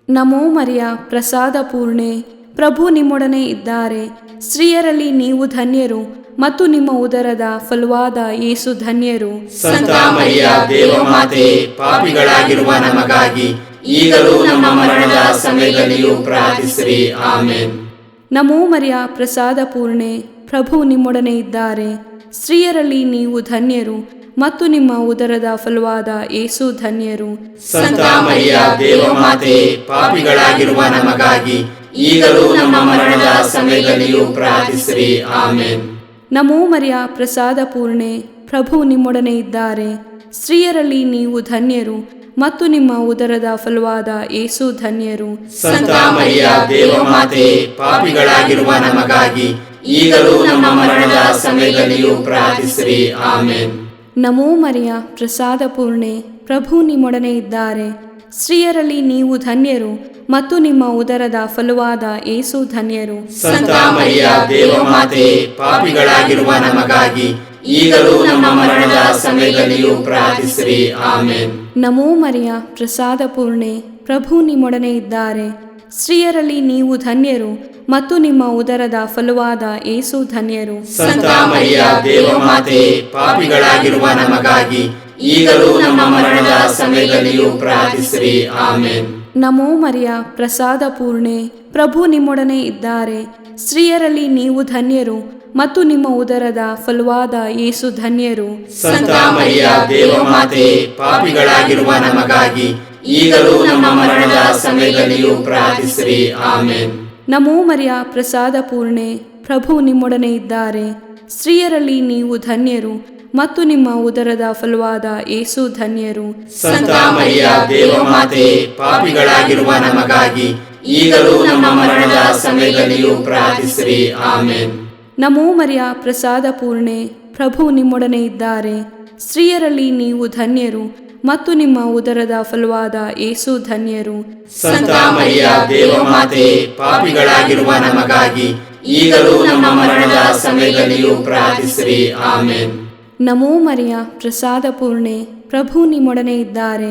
ನಮೋ ಮರಿಯ ಪ್ರಸಾದ ಪೂರ್ಣೆ, ಪ್ರಭು ನಿಮ್ಮೊಡನೆ ಇದ್ದಾರೆ. ಸ್ತ್ರೀಯರಲ್ಲಿ ನೀವು ಧನ್ಯರು ಮತ್ತು ನಿಮ್ಮ ಉದರದ ಫಲವಾದ ಯೇಸು ಧನ್ಯರು. ಸಂತ ಮರಿಯ ದೇವಮಾತೆ, ಪಾಪಿಗಳಾಗಿರುವ ನಮಗಾಗಿ ಈಗಲೂ ನಮ್ಮ ಮರಣದ ಸಮಯದಲ್ಲಿಯೂ ಪ್ರಾರ್ಥಿಸಿರಿ. ಆಮೇನ್. ನಮೋ ಮರಿಯ ಪ್ರಸಾದ ಪೂರ್ಣೆ, ಪ್ರಭು ನಿಮ್ಮೊಡನೆ ಇದ್ದಾರೆ. ಸ್ತ್ರೀಯರಲ್ಲಿ ನೀವು ಧನ್ಯರು ಮತ್ತು ನಿಮ್ಮ ಉದರದ ಫಲವಾದ ಯೇಸು ಧನ್ಯರು. ಸಂತ ಮರಿಯ ದೇವಮಾತೆ, ಪಾಪಿಗಳಾಗಿರುವ ನಮಗಾಗಿ ಈಗಲೂ ನಮ್ಮ ಮರಣದ ಸಮಯದಲ್ಲಿಯೂ ಪ್ರಾರ್ಥಿಸಿರಿ. ಆಮೇನ್. ನಮೋ ಮರಿಯ ಪ್ರಸಾದ ಪೂರ್ಣೆ, ಪ್ರಭು ನಿಮ್ಮೊಡನೆ ಇದ್ದಾರೆ. ಸ್ತ್ರೀಯರಲ್ಲಿ ನೀವು ಧನ್ಯರು ಮತ್ತು ನಿಮ್ಮ ಉದರದ ಫಲವಾದ ಯೇಸು ಧನ್ಯರು. ಸಂತ ಮರಿಯ ದೇವಮಾತೆ, ಪಾಪಿಗಳಾಗಿರುವ ನಮಗಾಗಿ ಈಗಲೂ ನಮ್ಮ ಮರಣದ ಸಮಯದಲ್ಲಿಯೂ ಪ್ರಾರ್ಥಿಸಿರಿ. ಆಮೇನ್. ನಮೋ ಮರಿಯ ಪ್ರಸಾದ ಪೂರ್ಣೆ, ಪ್ರಭು ನಿಮ್ಮೊಡನೆ ಇದ್ದಾರೆ. ಸ್ತ್ರೀಯರಲ್ಲಿ ನೀವು ಧನ್ಯರು ಮತ್ತು ನಿಮ್ಮ ಉದರದ ಫಲವಾದ ಯೇಸು ಧನ್ಯರು. ಸಂತ ಮರಿಯ ದೇವಮಾತೆ, ಪಾಪಿಗಳಾಗಿರುವ ನಮಗಾಗಿ ಈಗಲೂ ನಮ್ಮ ಮರಣದ ಸಮಯದಲ್ಲಿಯೂ ಪ್ರಾರ್ಥಿಸಿರಿ. ಆಮೇನ್. ನಮೋ ಮರಿಯ ಪ್ರಸಾದ ಪೂರ್ಣೆ, ಪ್ರಭು ನಿಮ್ಮೊಡನೆ ಇದ್ದಾರೆ. ಸ್ತ್ರೀಯರಲ್ಲಿ ನೀವು ಧನ್ಯರು ಮತ್ತು ನಿಮ್ಮ ಉದರದ ಫಲವಾದ ಯೇಸು ಧನ್ಯರು. ಸಂತ ಮರಿಯ ದೇವಮಾತೆ, ಪಾಪಿಗಳಾಗಿರುವ ನಮಗಾಗಿ ಈಗಲೂ ನಮ್ಮ ಮರಣದ ಸಮಯದಲ್ಲಿಯೂ ಪ್ರಾರ್ಥಿಸಿರಿ. ಆಮೇನ್. ನಮೋ ಮರಿಯ ಪ್ರಸಾದ ಪೂರ್ಣೆ, ಪ್ರಭು ನಿಮ್ಮೊಡನೆ ಇದ್ದಾರೆ. ಸ್ತ್ರೀಯರಲ್ಲಿ ನೀವು ಧನ್ಯರು ಮತ್ತು ನಿಮ್ಮ ಉದರದ ಫಲವಾದ ಯೇಸು ಧನ್ಯರು. ಸಂತ ಮರಿಯ ದೇವಮಾತೆ, ಪಾಪಿಗಳಾಗಿರುವ ನಮಗಾಗಿ ಈಗಲೂ ನಮ್ಮ ಮರಣದ ಸಮಯದಲ್ಲಿಯೂ ಪ್ರಾರ್ಥಿಸಿರಿ. ಆಮೇನ್. ನಮೋ ಮರಿಯ ಪ್ರಸಾದ ಪೂರ್ಣೆ, ಪ್ರಭು ನಿಮ್ಮೊಡನೆ ಇದ್ದಾರೆ. ಸ್ತ್ರೀಯರಲ್ಲಿ ನೀವು ಧನ್ಯರು ಮತ್ತು ನಿಮ್ಮ ಉದರದ ಫಲವಾದ ಯೇಸು ಧನ್ಯರು. ಸಂತ ಮರಿಯ ದೇವಮಾತೆ, ಪಾಪಿಗಳಾಗಿರುವ ನಮಗಾಗಿ ಈಗಲೂ ನಮ್ಮ ಮರಣದ ಸಮಯದಲ್ಲಿಯೂ ಪ್ರಾರ್ಥಿಸಿರಿ. ಆಮೇನ್. ನಮೋ ಮರಿಯ ಪ್ರಸಾದ ಪೂರ್ಣೆ, ಪ್ರಭು ನಿಮ್ಮೊಡನೆ ಇದ್ದಾರೆ. ಸ್ತ್ರೀಯರಲ್ಲಿ ನೀವು ಧನ್ಯರು ಮತ್ತು ನಿಮ್ಮ ಉದರದ ಫಲವಾದ ಯೇಸು ಧನ್ಯರು. ಸಂತ ಮರಿಯ ದೇವಮಾತೆ, ಪಾಪಿಗಳಾಗಿರುವ ನಮಗಾಗಿ ಈಗಲೂ ನಮ್ಮ ಮರಣದ ಸಮಯದಲ್ಲಿಯೂ ಪ್ರಾರ್ಥಿಸಿರಿ. ಆಮೇನ್. ನಮೋ ಮರಿಯ ಪ್ರಸಾದ ಪೂರ್ಣೆ, ಪ್ರಭು ನಿಮ್ಮೊಡನೆ ಇದ್ದಾರೆ.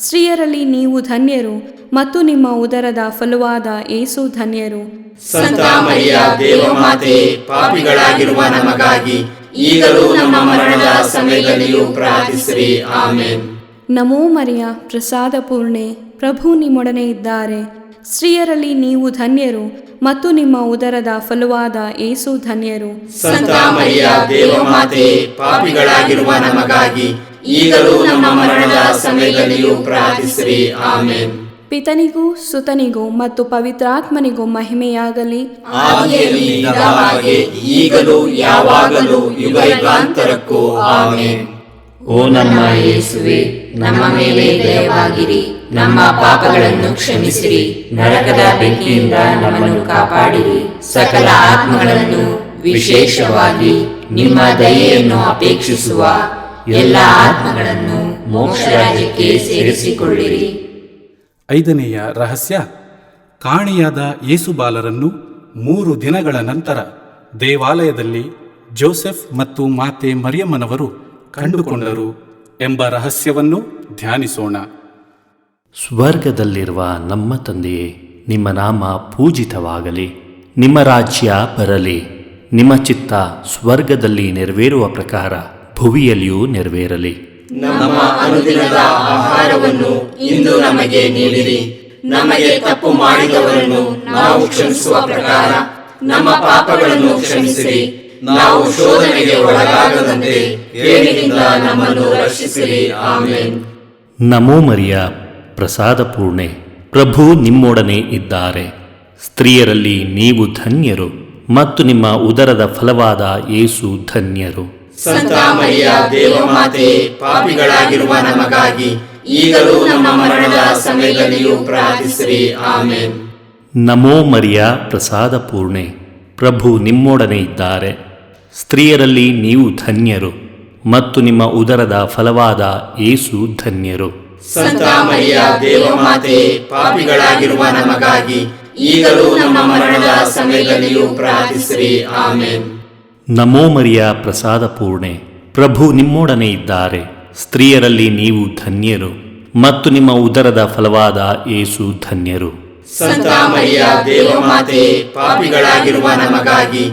ಸ್ತ್ರೀಯರಲ್ಲಿ ನೀವು ಧನ್ಯರು ಮತ್ತು ನಿಮ್ಮ ಉದರದ ಫಲವಾದ ಯೇಸು ಧನ್ಯರು. ಸಂತ ಮರಿಯ ದೇವಮಾತೆ, ಪಾಪಿಗಳಾಗಿರುವ ನಮಗಾಗಿ ಈಗಲೂ ನಮ್ಮ ಮರಣದ ಸಮಯದಲ್ಲಿಯೂ ಪ್ರಾರ್ಥಿಸಿರಿ. ಆಮೇನ್. ನಮೋ ಮರಿಯ ಪ್ರಸಾದ ಪೂರ್ಣೆ, ಪ್ರಭು ನಿಮ್ಮೊಡನೆ ಇದ್ದಾರೆ. ಸ್ತ್ರೀಯರಲ್ಲಿ ನೀವು ಧನ್ಯರು ಮತ್ತು ನಿಮ್ಮ ಉದರದ ಫಲವಾದ ಯೇಸು ಧನ್ಯರು. ಸಂತ ಮರಿಯ ದೇವಮಾತೆ, ಪಾಪಿಗಳಾಗಿರುವ ನಮಗಾಗಿ ಈಗಲೂ ನಮ್ಮ ಮರಣದ ಸಮಯದಲ್ಲಿಯೂ ಪ್ರಾರ್ಥಿಸಿರಿ. ಆಮೇನ್. ಪಿತನಿಗೂ ಸುತನಿಗೂ ಮತ್ತು ಪವಿತ್ರಾತ್ಮನಿಗೂ ಮಹಿಮೆಯಾಗಲಿ. ಆದಿಯಲ್ಲಿ ಇದ್ದ ಹಾಗೆ ಈಗಲೂ ಯಾವಾಗಲೂ ಯುಗಯುಗಾಂತರಕ್ಕೂ ಆಮೆನ್. ಓ ನಮ್ಮ ಯೇಸುವೆ, ನಮ್ಮ ಮೇಲೆ ದಯವಾಗಿರಿ, ನಮ್ಮ ಪಾಪಗಳನ್ನು ಕ್ಷಮಿಸಿರಿ, ನರಕದ ಬೆಂಕಿಯಿಂದ ನಮ್ಮನ್ನು ಕಾಪಾಡಿರಿ, ಸಕಲ ಆತ್ಮಗಳನ್ನು ವಿಶೇಷವಾಗಿ ನಿಮ್ಮ ದಯೆಯನ್ನು ಅಪೇಕ್ಷಿಸುವ ಎಲ್ಲ ಆತ್ಮಗಳನ್ನು ಮೋಕ್ಷ ರಾಜ್ಯಕ್ಕೆ ಸೇರಿಸಿಕೊಳ್ಳಿರಿ. 5ನೆಯ ರಹಸ್ಯ, ಕಾಣೆಯಾದ ಯೇಸುಬಾಲರನ್ನು 3 ದಿನಗಳ ನಂತರ ದೇವಾಲಯದಲ್ಲಿ ಜೋಸೆಫ್ ಮತ್ತು ಮಾತೆ ಮರಿಯಮ್ಮನವರು ಕಂಡುಕೊಂಡರು ಎಂಬ ರಹಸ್ಯವನ್ನು ಧ್ಯಾನಿಸೋಣ. ಸ್ವರ್ಗದಲ್ಲಿರುವ ನಮ್ಮ ತಂದೆಯೇ, ನಿಮ್ಮ ನಾಮ ಪೂಜಿತವಾಗಲಿ, ನಿಮ್ಮ ರಾಜ್ಯ ಬರಲಿ, ನಿಮ್ಮ ಚಿತ್ತ ಸ್ವರ್ಗದಲ್ಲಿ ನೆರವೇರುವ ಪ್ರಕಾರ ಭುವಿಯಲ್ಲಿಯೂ ನೆರವೇರಲಿ. ನಮ್ಮ ಅನುದಿನದ ಆಹಾರವನ್ನು ಇಂದು ನಮಗೆ ನೀಡಿರಿ. ನಮಗೆ ತಪ್ಪು ಮಾಡಿದವರನ್ನು ನಾವು ಕ್ಷಮಿಸುವ ಪ್ರಕಾರ ನಮ್ಮ ಪಾಪಗಳನ್ನು ಕ್ಷಮಿಸಿರಿ. ನಾವು ಶೋಧನೆಗೆ ಒಳಗಾಗದಂತೆ ಕೇಡಿನಿಂದ ನಮ್ಮನ್ನು ರಕ್ಷಿಸಿರಿ. ಆಮೆನ್. ನಮೋ ಮರಿಯ, ಪ್ರಸಾದ ಪೂರ್ಣೆ, ಪ್ರಭು ನಿಮ್ಮೊಡನೆ ಇದ್ದಾರೆ. ಸ್ತ್ರೀಯರಲ್ಲಿ ನೀವು ಧನ್ಯರು ಮತ್ತು ನಿಮ್ಮ ಉದರದ ಫಲವಾದ ಯೇಸು ಧನ್ಯರು. ಸಂತ ಮರಿಯ ದೇವಮಾತೆ, ಪಾಪಿಗಳಾಗಿರುವ ನಮಗಾಗಿ ಈಗಲೂ ನಮ್ಮ ಮರಣದ ಸಮಯದಲ್ಲಿಯೂ ಪ್ರಾರ್ಥಿಸಿರಿ. ಆಮೆನ್. ನಮೋ ಮರಿಯ, ಪ್ರಸಾದ ಪೂರ್ಣೆ, ಪ್ರಭು ನಿಮ್ಮೊಡನೆ ಇದ್ದಾರೆ. ಸ್ತ್ರೀಯರಲ್ಲಿ ನೀವು ಧನ್ಯರು ಮತ್ತು ನಿಮ್ಮ ಉದರದ ಫಲವಾದ ಯೇಸು ಧನ್ಯರು. ಸಂತ ಮರಿಯ ದೇವಮಾತೆ, ಪಾಪಿಗಳಾಗಿರುವ ನಮಗಾಗಿ ಈಗಲೂ ನಮ್ಮ ಮರಣದ ಸಮಯದಲ್ಲಿಯೂ ಪ್ರಾರ್ಥಿಸಿರಿ. ಆಮೆನ್. ನಮೋ ಮರಿಯ, ಪ್ರಸಾದ ಪೂರ್ಣೆ, ಪ್ರಭು ನಿಮ್ಮೊಡನೆ ಇದ್ದಾರೆ. ಸ್ತ್ರೀಯರಲ್ಲಿ ನೀವು ಧನ್ಯರು ಮತ್ತು ನಿಮ್ಮ ಉದರದ ಫಲವಾದ ಯೇಸು ಧನ್ಯರು. ಸಂತ ಮರಿಯ ದೇವಮಾತೆ, ಪಾಪಿಗಳಾಗಿರುವ ನಮಗಾಗಿ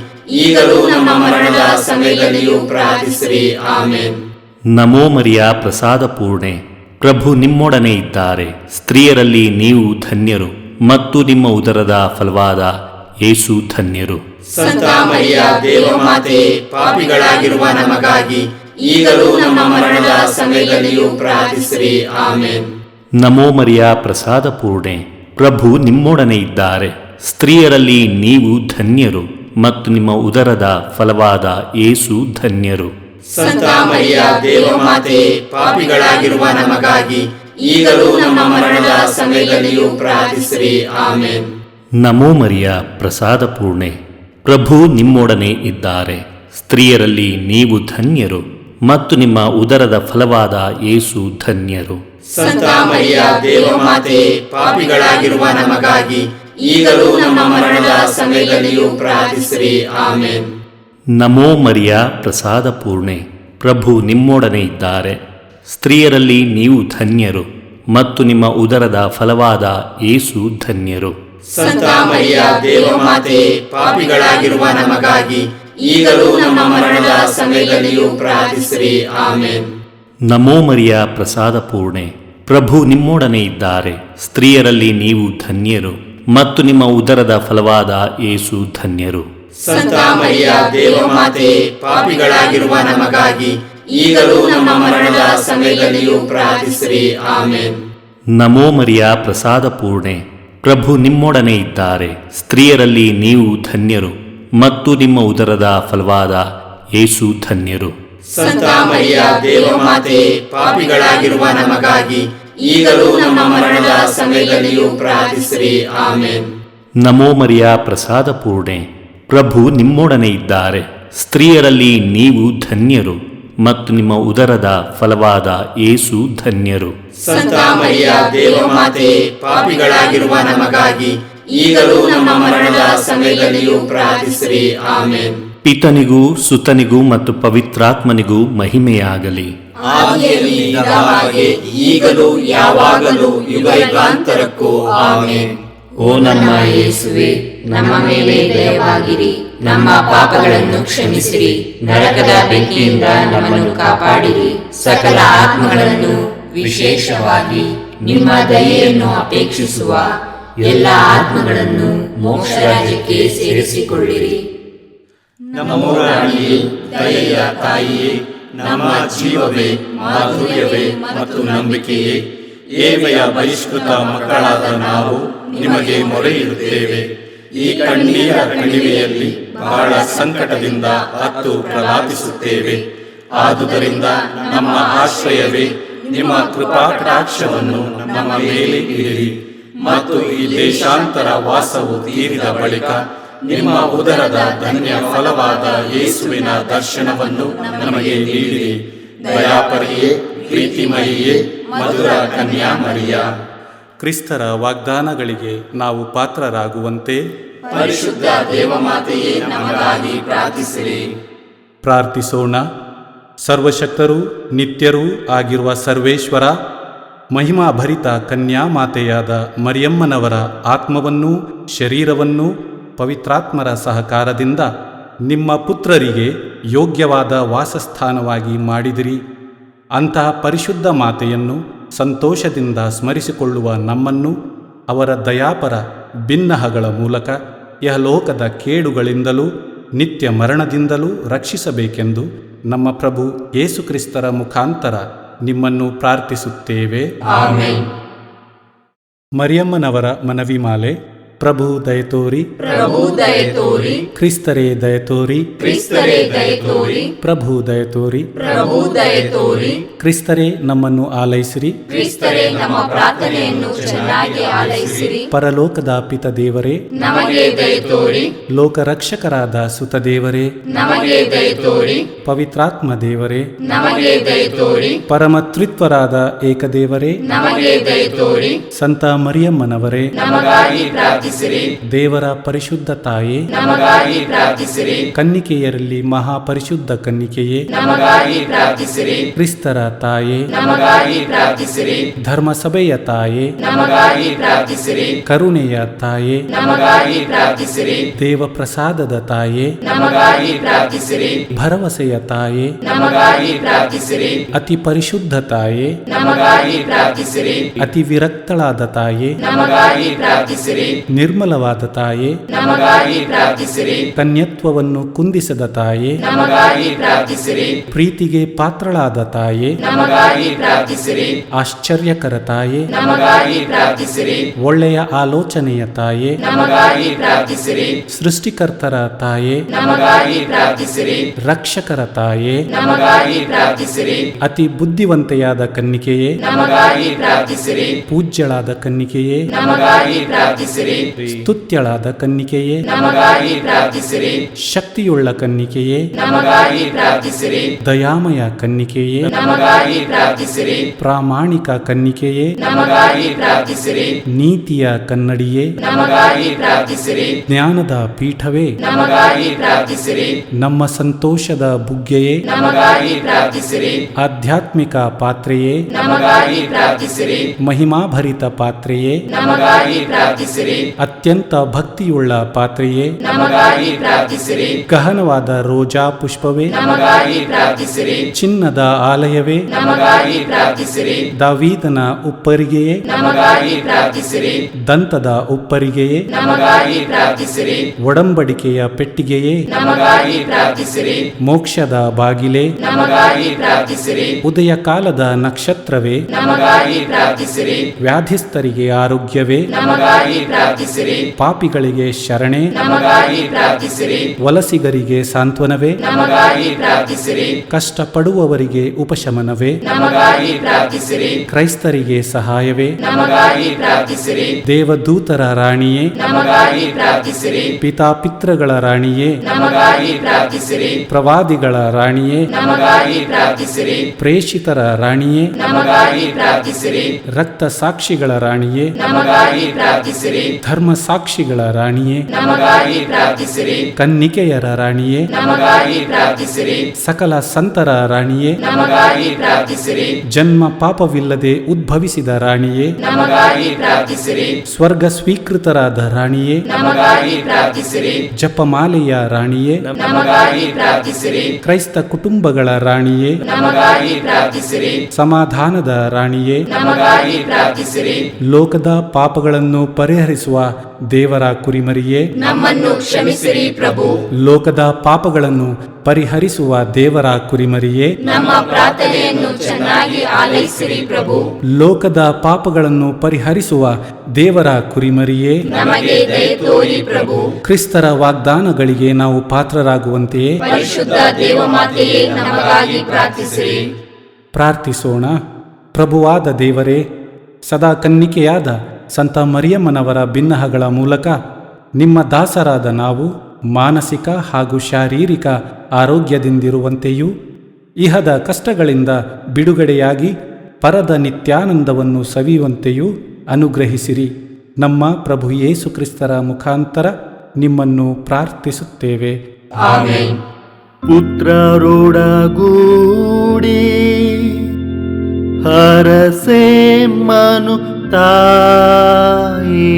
ಈಗಲೂ ನಮ್ಮ ಮರಣದ ಸಮಯದಲ್ಲಿಯೂ ಪ್ರಾರ್ಥಿಸಿರಿ. ಆಮೆನ್. ನಮೋ ಮರಿಯ, ಪ್ರಸಾದ ಪೂರ್ಣೆ, ಪ್ರಭು ನಿಮ್ಮೊಡನೆ ಇದ್ದಾರೆ. ಸ್ತ್ರೀಯರಲ್ಲಿ ನೀವು ಧನ್ಯರು ಮತ್ತು ನಿಮ್ಮ ಉದರದ ಫಲವಾದ ಯೇಸು ಧನ್ಯರು. ಸಂತ ಮರಿಯ ದೇವಮಾತೆ, ಪಾಪಿಗಳಾಗಿರುವ ನಮಗಾಗಿ ಈಗಲೂ ನಮ್ಮ ಮರಣದ ಸಮಯದಲ್ಲಿಯೂ ಪ್ರಾರ್ಥಿಸಿರಿ. ಆಮೆನ್. ನಮೋ ಮರಿಯ, ಪ್ರಸಾದ ಪೂರ್ಣೆ, ಪ್ರಭು ನಿಮ್ಮೊಡನೆ ಇದ್ದಾರೆ. ಸ್ತ್ರೀಯರಲ್ಲಿ ನೀವು ಧನ್ಯರು ಮತ್ತು ನಿಮ್ಮ ಉದರದ ಫಲವಾದ ಯೇಸು ಧನ್ಯರು. ಸಂತ ಮರಿಯ ದೇವಮಾತೆ, ಪಾಪಿಗಳಾಗಿರುವ ನಮಗಾಗಿ ಈಗಲೂ ನಮ್ಮ ಮರಣದ ಸಮಯದಲ್ಲಿಯೂ ಪ್ರಾರ್ಥಿಸಿರಿ. ಆಮೆನ್. ನಮೋ ಮರಿಯ, ಪ್ರಸಾದ ಪೂರ್ಣೆ, ಪ್ರಭು ನಿಮ್ಮೊಡನೆ ಇದ್ದಾರೆ. ಸ್ತ್ರೀಯರಲ್ಲಿ ನೀವು ಧನ್ಯರು ಮತ್ತು ನಿಮ್ಮ ಉದರದ ಫಲವಾದ ಯೇಸು ಧನ್ಯರು. ಸಂತ ಮರಿಯ ದೇವಮಾತೆ, ಪಾಪಿಗಳಾಗಿರುವ ನಮಗಾಗಿ ಈಗಲೂ ನಮ್ಮ ಮರಣದ ಸಮಯದಲ್ಲಿಯೂ ಪ್ರಾರ್ಥಿಸಿರಿ. ಆಮೆನ್. ನಮೋ ಮರಿಯ, ಪ್ರಸಾದ ಪೂರ್ಣೆ, ಪ್ರಭು ನಿಮ್ಮೊಡನೆ ಇದ್ದಾರೆ. ಸ್ತ್ರೀಯರಲ್ಲಿ ನೀವು ಧನ್ಯರು ಮತ್ತು ನಿಮ್ಮ ಉದರದ ಫಲವಾದ ಯೇಸು ಧನ್ಯರು. ಸಂತ ಮರಿಯ ದೇವಮಾತೆ, ಪಾಪಿಗಳಾಗಿರುವ ನಮಗಾಗಿ ಈಗಲೂ ನಮ್ಮ ಮರಣದ ಸಮಯದಲ್ಲಿಯೂ ಪ್ರಾರ್ಥಿಸಿರಿ. ಆಮೆನ್. ನಮೋ ಮರಿಯ, ಪ್ರಸಾದ ಪೂರ್ಣೆ, ಪ್ರಭು ನಿಮ್ಮೊಡನೆ ಇದ್ದಾರೆ. ಸ್ತ್ರೀಯರಲ್ಲಿ ನೀವು ಧನ್ಯರು ಮತ್ತು ನಿಮ್ಮ ಉದರದ ಫಲವಾದ ಯೇಸು ಧನ್ಯರು. ಸಂತ ಮರಿಯ ದೇವಮಾತೆ, ಪಾಪಿಗಳಾಗಿರುವ ನಮಗಾಗಿ ಈಗಲೂ ನಮ್ಮ ಮರಣದ ಸಮಯದಲ್ಲಿಯೂ ಪ್ರಾರ್ಥಿಸಿರಿ. ಆಮೆನ್. ನಮೋ ಮರಿಯ, ಪ್ರಸಾದ ಪೂರ್ಣೆ, ಪ್ರಭು ನಿಮ್ಮೊಡನೆ ಇದ್ದಾರೆ. ಸ್ತ್ರೀಯರಲ್ಲಿ ನೀವು ಧನ್ಯರು ಮತ್ತು ನಿಮ್ಮ ಉದರದ ಫಲವಾದ ಯೇಸು ಧನ್ಯರು. ಸಂತ ಮರಿಯ ದೇವಮಾತೆ, ಪಾಪಿಗಳಾಗಿರುವ ನಮಗಾಗಿ ಈಗಲೂ ನಮ್ಮ ಮರಣದ ಸಮಯದಲ್ಲಿಯೂ ಪ್ರಾರ್ಥಿಸಿರಿ. ಆಮೆನ್. ನಮೋ ಮರಿಯ, ಪ್ರಸಾದ ಪೂರ್ಣೆ, ಪ್ರಭು ನಿಮ್ಮೊಡನೆ ಇದ್ದಾರೆ. ಸ್ತ್ರೀಯರಲ್ಲಿ ನೀವು ಧನ್ಯರು ಮತ್ತು ನಿಮ್ಮ ಉದರದ ಫಲವಾದ ಯೇಸು ಧನ್ಯರು. ಸಂತ ಮರಿಯ ದೇವಮಾತೆ, ಪಾಪಿಗಳಾಗಿರುವ ನಮಗಾಗಿ ಈಗಲೂ ನಮ್ಮ ಮರಣದ ಸಮಯದಲ್ಲಿಯೂ ಪ್ರಾರ್ಥಿಸಿರಿ. ಆಮೆನ್. ಪಿತನಿಗೂ ಸುತನಿಗೂ ಮತ್ತು ಪವಿತ್ರಾತ್ಮನಿಗೂ ಮಹಿಮೆಯಾಗಲಿ. ಆದಿಯಲ್ಲಿ ಇದ್ದ ಹಾಗೆ ಈಗಲೂ ಯಾವಾಗಲೂ ಯುಗಯುಗಾಂತರಕ್ಕೂ ಆಮೆನ್. ಓ ನಮ್ಮ ಯೇಸುವೆ, ನಮ್ಮ ಮೇಲೆ ದಯವಾಗಿರಿ, ನಮ್ಮ ಪಾಪಗಳನ್ನು ಕ್ಷಮಿಸಿರಿ, ನರಕದ ಬೆಂಕಿಯಿಂದ ನಮ್ಮನ್ನು ಕಾಪಾಡಿರಿ, ಸಕಲ ಆತ್ಮಗಳನ್ನು ವಿಶೇಷವಾಗಿ ನಿಮ್ಮ ದಯೆಯನ್ನು ಅಪೇಕ್ಷಿಸುವ ಎಲ್ಲ ಆತ್ಮಗಳನ್ನು ಮೋಕ್ಷ ರಾಜ್ಯಕ್ಕೆ ಸೇರಿಸಿಕೊಳ್ಳಿರಿ. ನಮೋ ರಾಣಿಯೇ, ದಯೆಯ ತಾಯಿಯೇ, ನಮ್ಮ ಜೀವವೇ, ಮಾಧುರ್ಯವೇ ಮತ್ತು ನಂಬಿಕೆಯೇ, ಏವೆಯ ಬಹಿಷ್ಕೃತ ಮಕ್ಕಳಾದ ನಾವು ನಿಮಗೆ ಮೊರೆಯಿಡುತ್ತೇವೆ. ಈ ಕಣ್ಣೀರ ಕಣಿವೆಯಲ್ಲಿ ಬಹಳ ಸಂಕಟದಿಂದ ಅತ್ತು ಪ್ರಲಾಪಿಸುತ್ತೇವೆ. ಆದುದರಿಂದ ನಮ್ಮ ಆಶ್ರಯವೇ, ನಿಮ್ಮ ಕೃಪಾಕಟಾಕ್ಷವನ್ನು ನಮ್ಮ ಮೇಲೆ ಇಡಿರಿ ಮತ್ತು ಈ ದೇಶಾಂತರ ವಾಸವು ತೀರಿದ ಬಳಿಕ ನಿಮ್ಮ ಉದರದ ಧನ್ಯ ಫಲವಾದ ಯೇಸುವಿನ ದರ್ಶನವನ್ನು ನಮಗೆ ನೀಡಿರಿ. ದಯಾಪರಿಯೇ, ಪ್ರೀತಿಮಯಿಯೇ, ಮಧುರ ಕನ್ಯಾಮರಿಯ, ಕ್ರಿಸ್ತರ ವಾಗ್ದಾನಗಳಿಗೆ ನಾವು ಪಾತ್ರರಾಗುವಂತೆ ಪರಿಶುದ್ಧ ದೇವಮಾತೆಯೇ ನಮಗಾಗಿ ಪ್ರಾರ್ಥಿಸಿರಿ. ಪ್ರಾರ್ಥಿಸೋಣ. ಸರ್ವಶಕ್ತರೂ ನಿತ್ಯರೂ ಆಗಿರುವ ಸರ್ವೇಶ್ವರ, ಮಹಿಮಾಭರಿತ ಕನ್ಯಾಮಾತೆಯಾದ ಮರಿಯಮ್ಮನವರ ಆತ್ಮವನ್ನೂ ಶರೀರವನ್ನೂ ಪವಿತ್ರಾತ್ಮರ ಸಹಕಾರದಿಂದ ನಿಮ್ಮ ಪುತ್ರರಿಗೆ ಯೋಗ್ಯವಾದ ವಾಸಸ್ಥಾನವಾಗಿ ಮಾಡಿದಿರಿ. ಅಂತಹ ಪರಿಶುದ್ಧ ಮಾತೆಯನ್ನು ಸಂತೋಷದಿಂದ ಸ್ಮರಿಸಿಕೊಳ್ಳುವ ನಮ್ಮನ್ನು ಅವರ ದಯಾಪರ ಬಿನ್ನಹಗಳ ಮೂಲಕ ಯಹಲೋಕದ ಕೇಡುಗಳಿಂದಲೂ ನಿತ್ಯ ಮರಣದಿಂದಲೂ ರಕ್ಷಿಸಬೇಕೆಂದು ನಮ್ಮ ಪ್ರಭು ಯೇಸುಕ್ರಿಸ್ತರ ಮುಖಾಂತರ ನಿಮ್ಮನ್ನು ಪ್ರಾರ್ಥಿಸುತ್ತೇವೆ. ಆಮೆನ್. ಮರಿಯಮ್ಮನವರ ಮನವಿಮಾಲೆ. ಪ್ರಭು ದಯತೋರಿ, ಪ್ರಭು ದಯತೋರಿ, ಕ್ರಿಸ್ತರೇ ದಯತೋರಿ, ಕ್ರಿಸ್ತರೇ ದಯತೋರಿ, ಪ್ರಭು ದಯತೋರಿ, ಪ್ರಭು ದಯತೋರಿ, ಕ್ರಿಸ್ತರೇ ನಮ್ಮನ್ನು ಆಲೈಸಿರಿ, ಕ್ರಿಸ್ತರೇ ನಮ್ಮ ಪ್ರಾರ್ಥನೆಯನ್ನು ಚೆನ್ನಾಗಿ ಆಲೈಸಿರಿ. ಪರಲೋಕದ ಪಿತ ದೇವರೇ, ನಮಗೆ ದಯತೋರಿ, ಲೋಕರಕ್ಷಕರಾದ ಸುತ ದೇವರೇ, ನಮಗೆ ದಯತೋರಿ, ಪವಿತ್ರಾತ್ಮ ದೇವರೇ, ನಮಗೆ ದಯತೋರಿ, ಪರಮತ್ರಿತ್ವರಾದ ಏಕದೇವರೇ, ನಮಗೆ ದಯತೋರಿ, ಸಂತ ಮರಿಯಮ್ಮನವರೇ, ನಮಗಾಗಿ ಪ್ರಾರ್ಥಿಸಿರಿ. ದೇವರ ಪರಿಶುದ್ಧ ತಾಯೇ, ನಮಗಾಗಿ ಪ್ರಾರ್ಥಿಸಿರಿ. ಕನ್ನಿಕೆಯರಲ್ಲಿ ಮಹಾಪರಿಶುದ್ಧ ಕನ್ನಿಕೆಯೇ, ನಮಗಾಗಿ ಪ್ರಾರ್ಥಿಸಿರಿ. ಕ್ರಿಸ್ತರ ತಾಯೇ, ನಮಗಾಗಿ ಪ್ರಾರ್ಥಿಸಿರಿ. ಧರ್ಮಸಭೆಯ ತಾಯೇ, ನಮಗಾಗಿ ಪ್ರಾರ್ಥಿಸಿರಿ. ಕರುಣೆಯ ತಾಯೇ, ನಮಗಾಗಿ ಪ್ರಾರ್ಥಿಸಿರಿ. ದೇವಪ್ರಸಾದದ ತಾಯೇ, ನಮಗಾಗಿ ಪ್ರಾರ್ಥಿಸಿರಿ. ಭರವಸೆಯ ತಾಯೇ, ನಮಗಾಗಿ ಪ್ರಾರ್ಥಿಸಿರಿ. ಅತಿ ಪರಿಶುದ್ಧ ತಾಯೇ, ನಮಗಾಗಿ ಪ್ರಾರ್ಥಿಸಿರಿ. ಅತಿ ವಿರಕ್ತಳಾದ ತಾಯೇ, ನಮಗಾಗಿ ಪ್ರಾರ್ಥಿಸಿರಿ. ನಿರ್ಮಲವಾದ ತಾಯೇ, ನಮಗಾಗಿ ಪ್ರಾರ್ಥಿಸಿರಿ. ಕನ್ಯತ್ವವನ್ನು ಕುಂದಿಸದ ತಾಯೇ, ನಮಗಾಗಿ ಪ್ರಾರ್ಥಿಸಿರಿ. ಪ್ರೀತಿಗೆ ಪಾತ್ರಳಾದ ತಾಯೇ, ನಮಗಾಗಿ ಪ್ರಾರ್ಥಿಸಿರಿ. ಆಶ್ಚರ್ಯಕರ ತಾಯೇ, ನಮಗಾಗಿ ಪ್ರಾರ್ಥಿಸಿರಿ. ಒಳ್ಳೆಯ ಆಲೋಚನೆಯ ತಾಯೇ, ನಮಗಾಗಿ ಪ್ರಾರ್ಥಿಸಿರಿ. ಸೃಷ್ಟಿಕರ್ತರ ತಾಯೇ, ನಮಗಾಗಿ ಪ್ರಾರ್ಥಿಸಿರಿ. ರಕ್ಷಕರ ತಾಯೇ, ನಮಗಾಗಿ ಪ್ರಾರ್ಥಿಸಿರಿ. ಅತಿ ಬುದ್ಧಿವಂತೆಯಾದ ಕನ್ನಿಕೆಯೇ, ನಮಗಾಗಿ ಪ್ರಾರ್ಥಿಸಿರಿ. ಪೂಜ್ಯಳಾದ ಕನ್ನಿಕೆಯೇ, ನಮಗಾಗಿ ಪ್ರಾರ್ಥಿಸಿರಿ. ಸ್ತುತ್ಯಳಾದ ಕನ್ನಿಕೆಯೇ, ನಮಗಾಗಿ ಪ್ರಾರ್ಥಿಸಿರಿ. ಶಕ್ತಿಯುಳ್ಳ ಕನ್ನಿಕೆಯೇ, ನಮಗಾಗಿ ಪ್ರಾರ್ಥಿಸಿರಿ. ದಯಾಮಯ ಕನ್ನಿಕೆಯೇ, ನಮಗಾಗಿ ಪ್ರಾರ್ಥಿಸಿರಿ. ಪ್ರಾಮಾಣಿಕ ಕನ್ನಿಕೆಯೇ, ನಮಗಾಗಿ ಪ್ರಾರ್ಥಿಸಿರಿ. ನೀತಿಯ ಕನ್ನಡಿಯೇ, ನಮಗಾಗಿ ಪ್ರಾರ್ಥಿಸಿರಿ. ಜ್ಞಾನದ ಪೀಠವೇ, ನಮಗಾಗಿ ಪ್ರಾರ್ಥಿಸಿರಿ. ನಮ್ಮ ಸಂತೋಷದ ಬುಗ್ಗೆಯೇ, ನಮಗಾಗಿ ಪ್ರಾರ್ಥಿಸಿರಿ. ಆಧ್ಯಾತ್ಮಿಕ ಪಾತ್ರೆಯೇ, ನಮಗಾಗಿ ಪ್ರಾರ್ಥಿಸಿರಿ. ಮಹಿಮಾಭರಿತ ಪಾತ್ರೆಯೇ, ನಮಗಾಗಿ ಪ್ರಾರ್ಥಿಸಿರಿ. ಅತ್ಯಂತ ಭಕ್ತಿಯುಳ್ಳ ಪಾತ್ರೆಯೇ, ನಮಗಾಗಿ ಪ್ರಾರ್ಥಿಸಿರಿ. ಗಹನವಾದ ರೋಜಾ ಪುಷ್ಪವೇ, ನಮಗಾಗಿ ಪ್ರಾರ್ಥಿಸಿರಿ. ಚಿನ್ನದ ಆಲಯವೇ, ನಮಗಾಗಿ ಪ್ರಾರ್ಥಿಸಿರಿ. ದಾವೀದನ ಉಪ್ಪರಿಗೆಯೇ, ನಮಗಾಗಿ ಪ್ರಾರ್ಥಿಸಿರಿ. ದಂತದ ಉಪ್ಪರಿಗೆಯೇ, ನಮಗಾಗಿ ಪ್ರಾರ್ಥಿಸಿರಿ. ಒಡಂಬಡಿಕೆಯ ಪೆಟ್ಟಿಗೆಯೇ, ನಮಗಾಗಿ ಪ್ರಾರ್ಥಿಸಿರಿ. ಮೋಕ್ಷದ ಬಾಗಿಲೇ, ನಮಗಾಗಿ ಪ್ರಾರ್ಥಿಸಿರಿ. ಉದಯ ಕಾಲದ ನಕ್ಷತ್ರವೇ, ನಮಗಾಗಿ ಪ್ರಾರ್ಥಿಸಿರಿ. ವ್ಯಾಧಿಸ್ಥರಿಗೆ ಆರೋಗ್ಯವೇ, ನಮಗಾಗಿ ಪ್ರಾರ್ಥಿಸಿರಿ. ಪಾಪಿಗಳಿಗೆ ಶರಣೆ, ನಮಗಾಗಿ ಪ್ರಾರ್ಥಿಸಿರಿ. ವಲಸಿಗರಿಗೆ ಸಾಂತ್ವನವೇ, ನಮಗಾಗಿ ಪ್ರಾರ್ಥಿಸಿರಿ. ಕಷ್ಟಪಡುವವರಿಗೆ ಉಪಶಮನವೇ, ನಮಗಾಗಿ ಪ್ರಾರ್ಥಿಸಿರಿ. ಕ್ರೈಸ್ತರಿಗೆ ಸಹಾಯವೇ, ನಮಗಾಗಿ ಪ್ರಾರ್ಥಿಸಿರಿ. ದೇವದೂತರ ರಾಣಿಯೇ, ನಮಗಾಗಿ ಪ್ರಾರ್ಥಿಸಿರಿ. ಪಿತಾಪಿತೃಗಳ ರಾಣಿಯೇ, ನಮಗಾಗಿ ಪ್ರಾರ್ಥಿಸಿರಿ. ಪ್ರವಾದಿಗಳ ರಾಣಿಯೇ, ನಮಗಾಗಿ ಪ್ರಾರ್ಥಿಸಿರಿ. ಪ್ರೇಷಿತರ ರಾಣಿಯೇ, ನಮಗಾಗಿ ಪ್ರಾರ್ಥಿಸಿರಿ. ರಕ್ತ ಸಾಕ್ಷಿಗಳ ರಾಣಿಯೇ, ನಮಗಾಗಿ ಪ್ರಾರ್ಥಿಸಿರಿ. ಧರ್ಮ ಸಾಕ್ಷಿಗಳ ರಾಣಿಯೇ, ನಮಗಾಗಿ ಪ್ರಾರ್ಥಿಸಿರಿ. ಕನ್ನಿಕೆಯರ ರಾಣಿಯೇ, ನಮಗಾಗಿ ಪ್ರಾರ್ಥಿಸಿರಿ. ಸಕಲ ಸಂತರ ರಾಣಿಯೇ, ನಮಗಾಗಿ ಪ್ರಾರ್ಥಿಸಿರಿ. ಜನ್ಮ ಪಾಪವಿಲ್ಲದೆ ಉದ್ಭವಿಸಿದ ರಾಣಿಯೇ, ನಮಗಾಗಿ ಪ್ರಾರ್ಥಿಸಿರಿ. ಸ್ವರ್ಗ ಸ್ವೀಕೃತರಾದ ರಾಣಿಯೇ, ನಮಗಾಗಿ ಪ್ರಾರ್ಥಿಸಿರಿ. ಜಪಮಾಲೆಯ ರಾಣಿಯೇ, ನಮಗಾಗಿ ಪ್ರಾರ್ಥಿಸಿರಿ. ಕ್ರೈಸ್ತ ಕುಟುಂಬಗಳ ರಾಣಿಯೇ, ನಮಗಾಗಿ ಪ್ರಾರ್ಥಿಸಿರಿ. ಸಮಾಧಾನದ ರಾಣಿಯೇ, ನಮಗಾಗಿ ಪ್ರಾರ್ಥಿಸಿರಿ. ಲೋಕದ ಪಾಪಗಳನ್ನು ಪರಿಹರಿಸುವ ದೇವರ ಕುರಿಮರಿಯೇ, ನಮ್ಮನ್ನು ಕ್ಷಮಿಸಿರಿ ಪ್ರಭು. ಲೋಕದ ಪಾಪಗಳನ್ನು ಪರಿಹರಿಸುವ ದೇವರ ಕುರಿಮರಿಯೇ, ನಮ್ಮ ಪ್ರಾರ್ಥನೆಯನ್ನು ಚೆನ್ನಾಗಿ ನಮಗಾಗಿ ಆಲೈಸಿರಿ ಪ್ರಭು. ಲೋಕದ ಪಾಪಗಳನ್ನು ಪರಿಹರಿಸುವ ದೇವರ ಕುರಿಮರಿಯೇ, ನಮಗೆ ದಯೆ ತೋರಿ ಪ್ರಭು. ಕ್ರಿಸ್ತರ ವಾಗ್ದಾನಗಳಿಗೆ ನಾವು ಪಾತ್ರರಾಗುವಂತೆಯೇ ಪರಿಶುದ್ಧ ದೇವಮಾತೆಯೇ ನಮಗಾಗಿ ಪ್ರಾರ್ಥಿಸಿರಿ. ಪ್ರಾರ್ಥಿಸೋಣ. ಪ್ರಭುವಾದ ದೇವರೇ, ಸದಾ ಕನ್ನಿಕೆಯಾದ ಸಂತ ಮರಿಯಮ್ಮನವರ ಬಿನ್ನಹಗಳ ಮೂಲಕ ನಿಮ್ಮ ದಾಸರಾದ ನಾವು ಮಾನಸಿಕ ಹಾಗೂ ಶಾರೀರಿಕ ಆರೋಗ್ಯದಿಂದಿರುವಂತೆಯೂ ಇಹದ ಕಷ್ಟಗಳಿಂದ ಬಿಡುಗಡೆಯಾಗಿ ಪರದ ನಿತ್ಯಾನಂದವನ್ನು ಸವಿಯುವಂತೆಯೂ ಅನುಗ್ರಹಿಸಿರಿ. ನಮ್ಮ ಪ್ರಭು ಯೇಸು ಕ್ರಿಸ್ತರ ಮುಖಾಂತರ ನಿಮ್ಮನ್ನು ಪ್ರಾರ್ಥಿಸುತ್ತೇವೆ. ಆಮೆನ್. ಪುತ್ರರೊಡಗೂಡಿ ಹರಸೆ ಮನು ತಾಯಿ,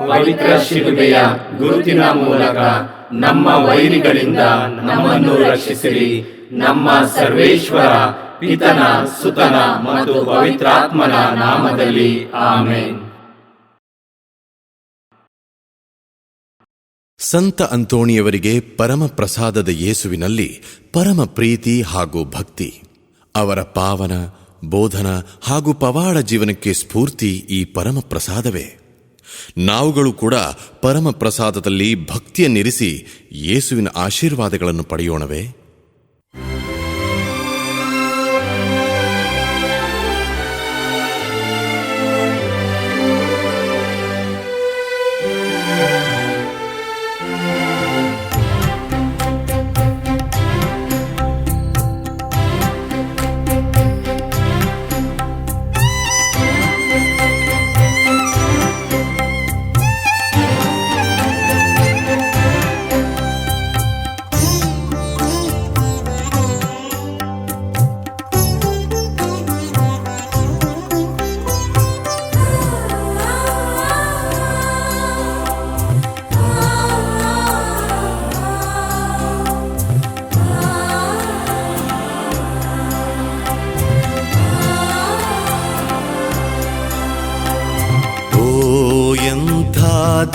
ಪವಿತ್ರ ಶಿಲುಬೆಯ ಗುರುತಿನ ಮೂಲಕ ನಮ್ಮ ವೈರಿಗಳಿಂದ ನಮ್ಮನ್ನು ರಕ್ಷಿಸಿರಿ. ನಮ್ಮ ಸರ್ವೇಶ್ವರ ಪಿತನ, ಸುತನ ಮತ್ತು ಪವಿತ್ರಾತ್ಮನ ನಾಮದಲ್ಲಿ ಆಮೆನ್. ಸಂತ ಅಂತೋಣಿಯವರಿಗೆ ಪರಮ ಪ್ರಸಾದದ ಯೇಸುವಿನಲ್ಲಿ ಪರಮ ಪ್ರೀತಿ ಹಾಗೂ ಭಕ್ತಿ. ಅವರ ಪಾವನ ಬೋಧನ ಹಾಗೂ ಪವಾಡ ಜೀವನಕ್ಕೆ ಸ್ಫೂರ್ತಿ ಈ ಪರಮ ಪ್ರಸಾದವೇ. ನಾವುಗಳು ಕೂಡ ಪರಮ ಪ್ರಸಾದದಲ್ಲಿ ಭಕ್ತಿಯನ್ನಿರಿಸಿ ಯೇಸುವಿನ ಆಶೀರ್ವಾದಗಳನ್ನು ಪಡೆಯೋಣವೇ?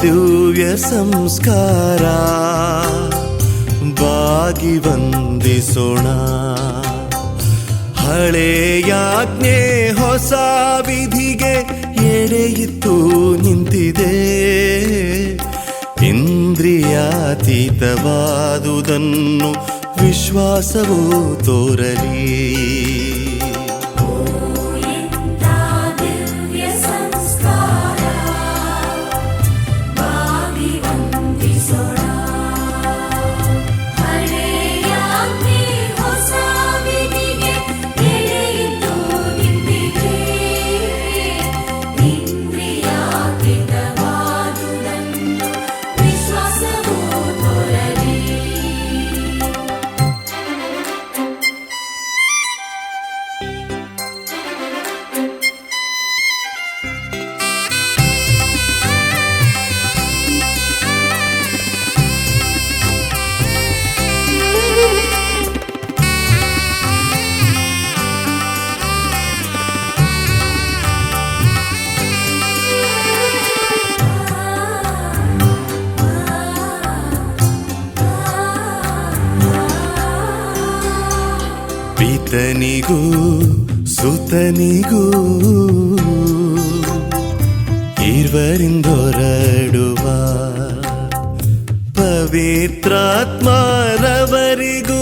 ದಿವ್ಯ ಸಂಸ್ಕಾರ ಬಾಗಿ ವಂದಿಸೋಣ. ಹಳೆಯಾಜ್ಞೆ ಹೊಸ ವಿಧಿಗೆ ಎಡೆಯಿತ್ತು ನಿಂತಿದೆ. ಇಂದ್ರಿಯಾತೀತವಾದುದನ್ನು ವಿಶ್ವಾಸವೂ ತೋರಲಿ. ಪಿತನಿಗೂ ಸುತನಿಗೂ ಇರುವರಿಂದೊರಡುವ ಪವಿತ್ರಾತ್ಮರವರಿಗೂ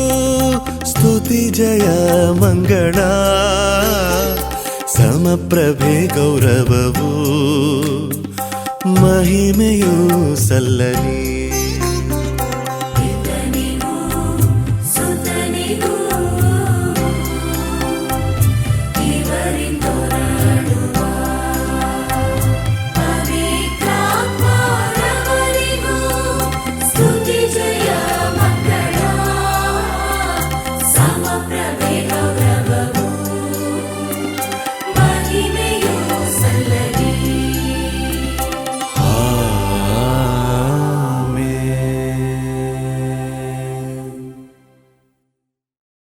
ಸ್ತುತಿ ಜಯ ಮಂಗಳ. ಸಮಪ್ರಭೆ ಗೌರವವು ಮಹಿಮೆಯೂ ಸಲ್ಲಲಿ.